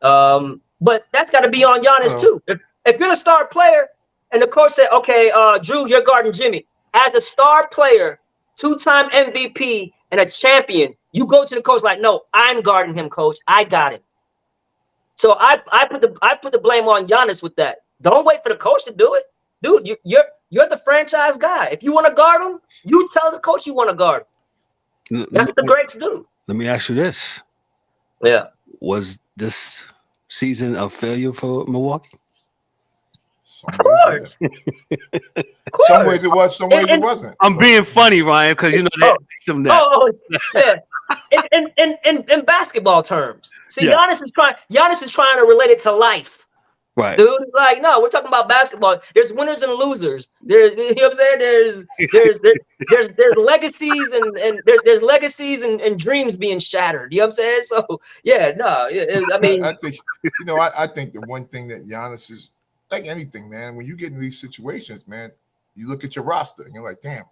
But that's got to be on Giannis too. If you're the star player and the coach said, okay, Drew, you're guarding Jimmy. As a star player, 2-time MVP and a champion, you go to the coach like, no, I'm guarding him, coach. I got him. So I put the blame on Giannis with that. Don't wait for the coach to do it, dude. You're the franchise guy. If you want to guard him, you tell the coach you want to guard him. That's what the greats do. Let me ask you this: was this season a failure for Milwaukee? Some ways it was, some ways it wasn't. I'm being funny, Ryan, because that makes them that. Oh, yeah. In basketball terms, see, Giannis is trying to relate it to life, right, dude? Like, no, we're talking about basketball. There's winners and losers. There's, you know what I'm saying? There's legacies and there's legacies and dreams being shattered. You know what I'm saying? So I mean, I think I think the one thing that Giannis is like anything, man. When you get in these situations, man, you look at your roster and you're like, damn,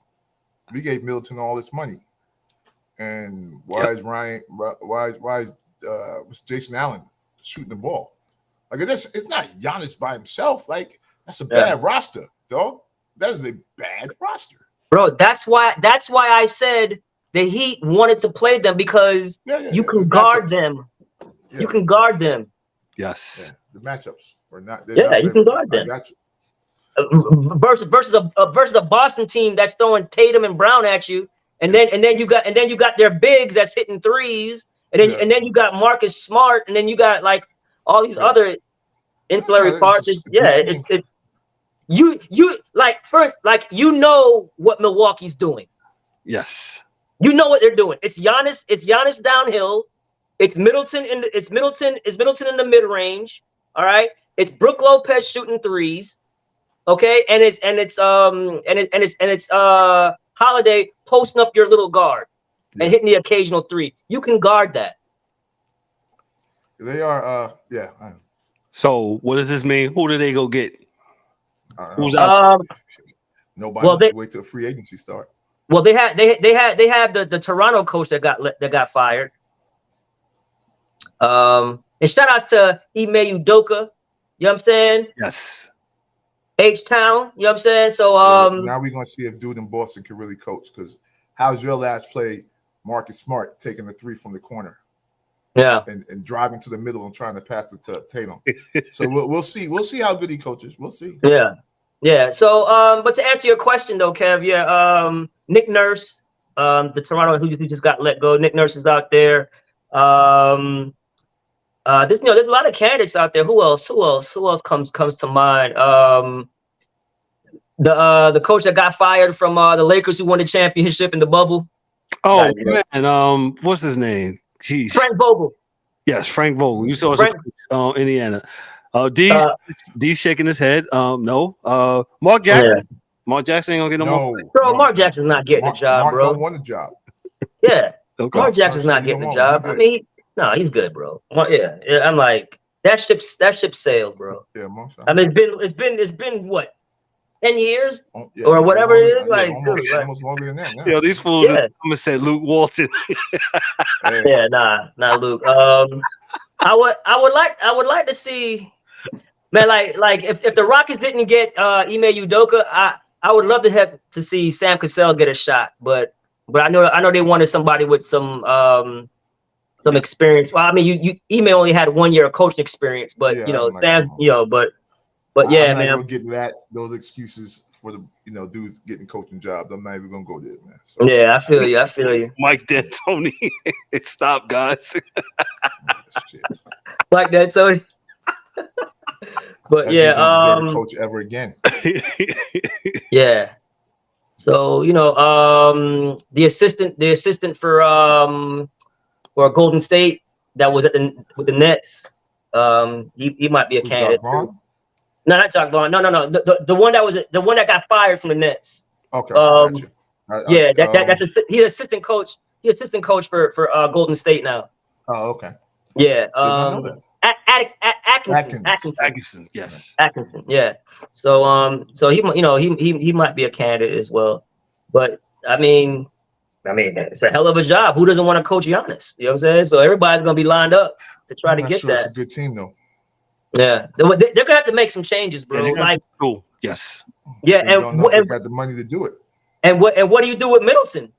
we gave Middleton all this money. And why is Jason Allen shooting the ball? Like it's not Giannis by himself. Like that's a bad roster, dog. That is a bad roster, bro. That's why I said the Heat wanted to play them because you can guard them. Yeah. You can guard them. Yes. Yeah. The matchups are not. You can guard them. I got you. Versus a Boston team that's throwing Tatum and Brown at you. And then you got their bigs that's hitting threes, and then you got Marcus Smart, and then you got like all these other ancillary parts. It's you like first like what Milwaukee's doing. Yes, you know what they're doing. It's Giannis downhill. It's Middleton in the mid range. All right. It's Brook Lopez shooting threes. Okay, and it's Holiday posting up your little guard and hitting the occasional three. You can guard that. They are. Yeah. So what does this mean? Who do they go get? Who's out? Nobody. Well, wait till free agency start. Well, they have the Toronto coach that got fired. And shout outs to Ime Udoka. You know what I'm saying? Yes. H-Town. You know what I'm saying? So now we're gonna see if dude in Boston can really coach. Because how's your last play? Marcus Smart taking the three from the corner. Yeah. And driving to the middle and trying to pass it to Tatum. So we'll see. We'll see how good he coaches. We'll see. Yeah. Yeah. So but to answer your question though, Kev, Nick Nurse, the Toronto who just got let go. Nick Nurse is out there. There's a lot of candidates out there. Who else comes to mind? The coach that got fired from the Lakers who won the championship in the bubble. Oh man, what's his name? Jeez. Frank Vogel. Yes, Frank Vogel. You saw us in Indiana. D's shaking his head. No. Mark Jackson. Yeah. Mark Jackson ain't gonna get no more. Bro, Mark Jackson's not getting a job, Mark bro. Don't want a job. Yeah. Okay. Mark Jackson's not getting a job. I mean, he's good, bro. Yeah. I'm like that ship sailed, bro. Yeah, I mean, it's been what? 10 years or whatever it is, like almost longer than that. Yeah. Yo, these fools. I'm gonna say Luke Walton. Yeah, not Luke. I would like to see, man. Like if the Rockets didn't get Ime Udoka, I would love to see Sam Cassell get a shot, but I know they wanted somebody with some experience. Well, I mean, you Ime only had 1 year of coaching experience, but Sam's But yeah, I'm man. not gonna get those excuses for the dudes getting coaching jobs. I'm not even gonna go there, man. So, yeah, I feel you. Mike D'Antoni. Stop, guys. Mike D'Antoni. But that coach ever again. Yeah. So the assistant for Golden State that was with the Nets. He might be a candidate. No, not Jacques Vaughn. No. The one that got fired from the Nets. Okay. Gotcha. He's assistant coach. He's assistant coach for Golden State now. Oh, okay. Yeah. Atkinson. Yes. Atkinson. Yeah. So he might be a candidate as well. But I mean, it's a hell of a job. Who doesn't want to coach Giannis? You know what I'm saying? So everybody's gonna be lined up to try to get that. It's a good team though. Yeah, they're gonna have to make some changes, bro. Cool. Yes. Yeah, they got the money to do it. And what do you do with Middleton?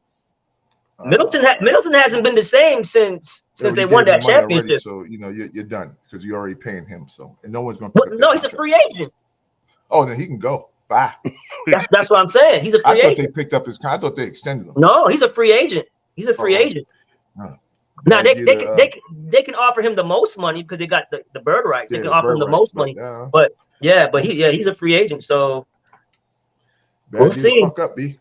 Middleton hasn't been the same since they won that championship. Already, so you're done because you're already paying him. So and no one's gonna. No, he's a free agent. Oh, then he can go. Bye. That's what I'm saying. He's a free agent. I thought they picked up his. I thought they extended him. No, he's a free agent. He's a free agent. Now they can offer him the most money because they got the bird rights. They can offer him the most money, but he's a free agent. So we'll see. Fuck up, B.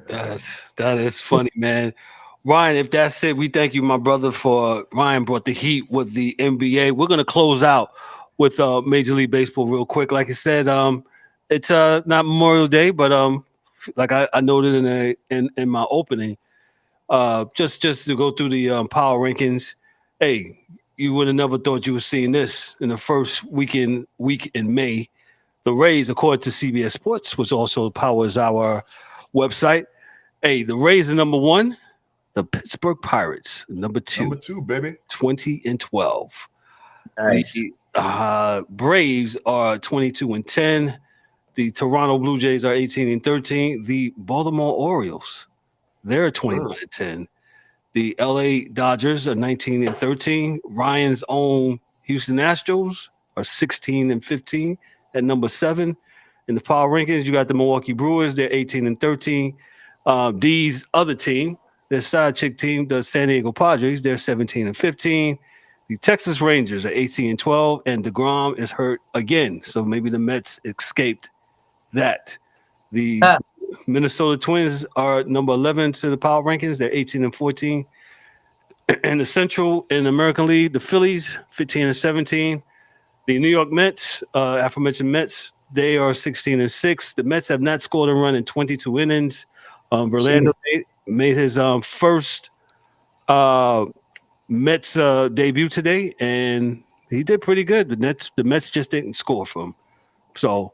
That is funny, man. Ryan, if that's it, we thank you, my brother, for Ryan brought the heat with the NBA. We're gonna close out with Major League Baseball real quick. Like I said, it's not Memorial Day, but like I noted in my opening. Just to go through the power rankings, hey, you would have never thought you were seeing this in the first week in May. The Rays, according to CBS Sports, which also powers our website, hey, the Rays are number 1, the Pittsburgh Pirates number 2. Number 2, baby. 20-12. Nice. The Braves are 22-10. The Toronto Blue Jays are 18-13. The Baltimore Orioles, they're 21-10. The LA Dodgers are 19-13. Ryan's own Houston Astros are 16-15 at number 7. In the power rankings, you got the Milwaukee Brewers, they're 18-13. D's other team, their side chick team, the San Diego Padres, they're 17-15. The Texas Rangers are 18-12, and DeGrom is hurt again. So maybe the Mets escaped that. The Minnesota Twins are number 11 to the power rankings. They're 18-14. And the Central in the American League, the Phillies, 15-17. The New York Mets, aforementioned Mets, they are 16-6. The Mets have not scored a run in 22 innings. Verlander made his first Mets debut today, and he did pretty good. The Mets just didn't score for him. So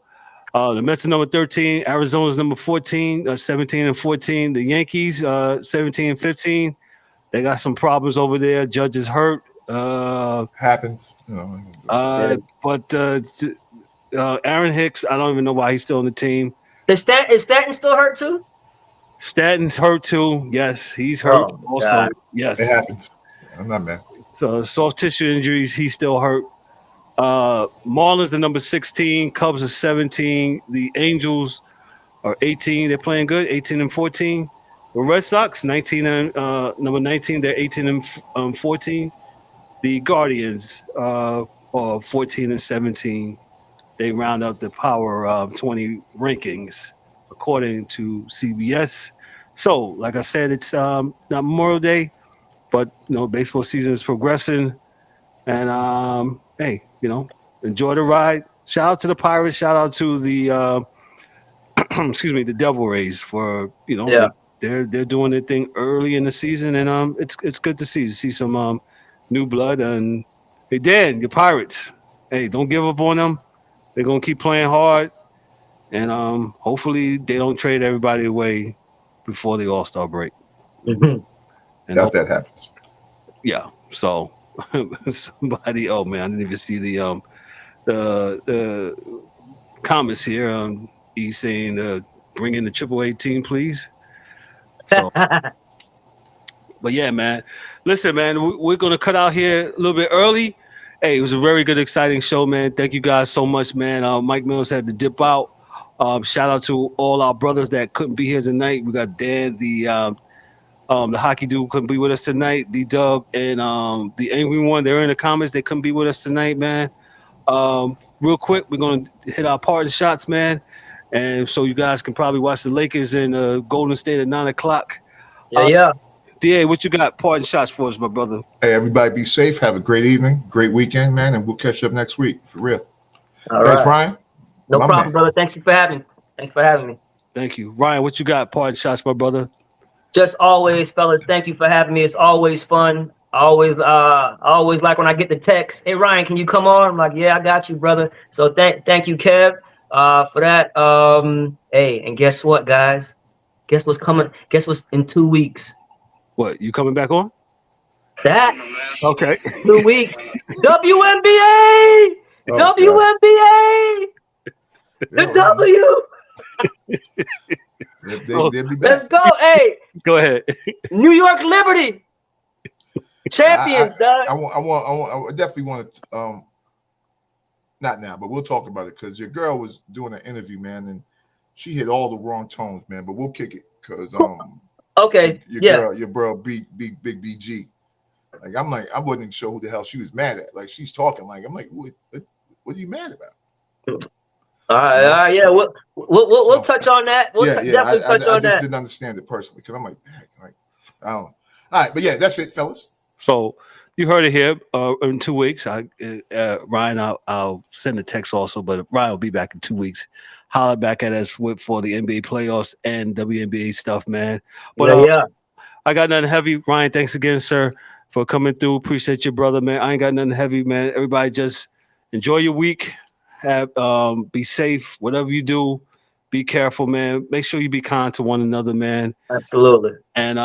the Mets are number 13. Arizona's number 14, 17 and 14. The Yankees, 17 and 15. They got some problems over there. Judge is hurt. Happens. But Aaron Hicks, I don't even know why he's still on the team. Is Stanton still hurt too? Stanton's hurt too. Yes, he's hurt also. God. Yes. It happens. I'm not mad. So soft tissue injuries, he's still hurt. Marlins are number 16. Cubs are 17. The Angels are 18. They're playing good, 18 and 14. The Red Sox, 19 and number 19. They're 18 and 14. The Guardians are 14 and 17. They round up the Power 20 rankings according to CBS. So, like I said, it's not Memorial Day, but baseball season is progressing. And hey, enjoy the ride. Shout out to the Pirates. Shout out to the the Devil Rays for they're doing their thing early in the season, and it's good to see some new blood. And hey, Dan, your Pirates, hey, don't give up on them. They're gonna keep playing hard, and hopefully they don't trade everybody away before the All-Star break. Mm-hmm. And Doubt that happens. Yeah. So somebody, oh man, I didn't even see the comments here. He's saying bring in the AAA team, please. So, but yeah, man. Listen, man, we're gonna cut out here a little bit early. Hey, it was a very good, exciting show, man. Thank you guys so much, man. Mike Mills had to dip out. Shout out to all our brothers that couldn't be here tonight. We got Dan, the hockey dude couldn't be with us tonight. D-Dub and the Angry One, they're in the comments. They couldn't be with us tonight, man. Real quick, we're going to hit our parting shots, man. And so you guys can probably watch the Lakers in Golden State at 9 o'clock. Yeah. DA, what you got parting shots for us, my brother? Hey, everybody be safe. Have a great evening, great weekend, man. And we'll catch up next week, for real. Thanks, Ryan. No problem, brother. Thanks for having me. Thank you. Ryan, what you got parting shots, my brother? Just always, fellas, thank you for having me. It's always fun. I always like when I get the text, hey, Ryan, can you come on? I'm like, yeah, I got you, brother. So thank you, Kev, for that. Hey, and guess what, guys? Guess what's coming? Guess what's in 2 weeks? What, you coming back on? That. Okay. 2 weeks. WNBA! WNBA! The W! They'll be back. Let's go. Hey. Go ahead. New York Liberty. Champions, dog. I definitely want to, not now, but we'll talk about it because your girl was doing an interview, man, and she hit all the wrong tones, man, but we'll kick it because, okay. Your girl, Big BG. Like, I wasn't even sure who the hell she was mad at. Like, she's talking like, I'm like, what are you mad about? All right, yeah, we'll touch on that. Definitely touch on that. I just didn't understand it personally because I'm like, dang, I don't know. All right, but yeah, that's it, fellas. So you heard it here. In 2 weeks, Ryan, I'll send a text also, but Ryan will be back in 2 weeks. Holler back at us for the NBA playoffs and WNBA stuff, man. But I got nothing heavy. Ryan, thanks again, sir, for coming through. Appreciate you, brother, man. I ain't got nothing heavy, man. Everybody just enjoy your week. Be safe. Whatever you do, be careful, man. Make sure you be kind to one another, man. Absolutely. And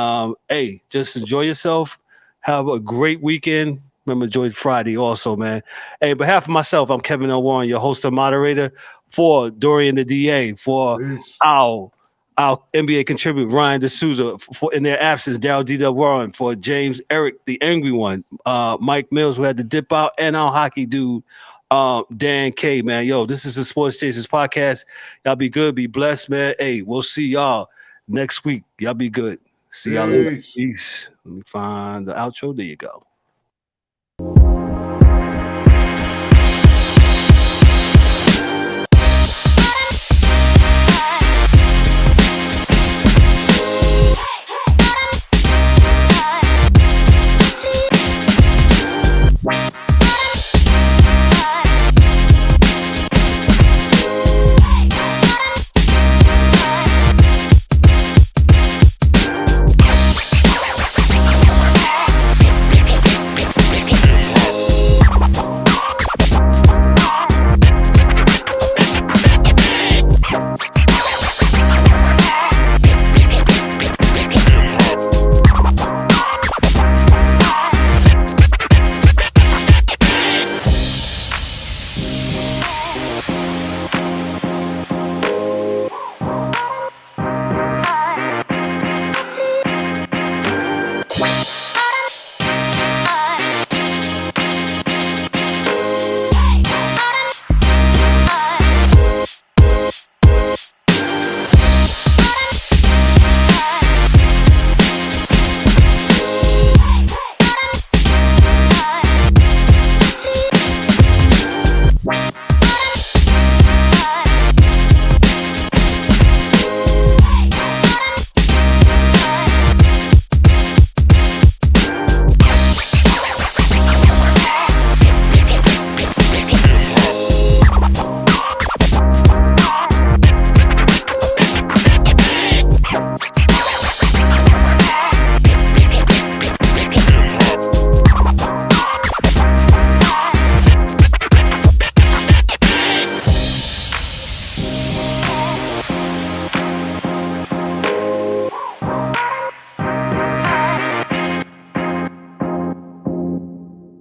hey, just enjoy yourself. Have a great weekend. Remember, enjoy Friday also, man. Hey, on behalf of myself, I'm Kevin L. Warren, your host and moderator for Dorian the DA, for our NBA contributor, Ryan DeSouza, for in their absence, Daryl D. Warren, for James Eric, the Angry One, Mike Mills, who had to dip out, and our hockey dude, Dan K, man. Yo, this is the Sports Chasers podcast. Y'all be good, be blessed, man. Hey, we'll see y'all next week. Y'all be good. See y'all later. Peace. Let me find the outro. There you go.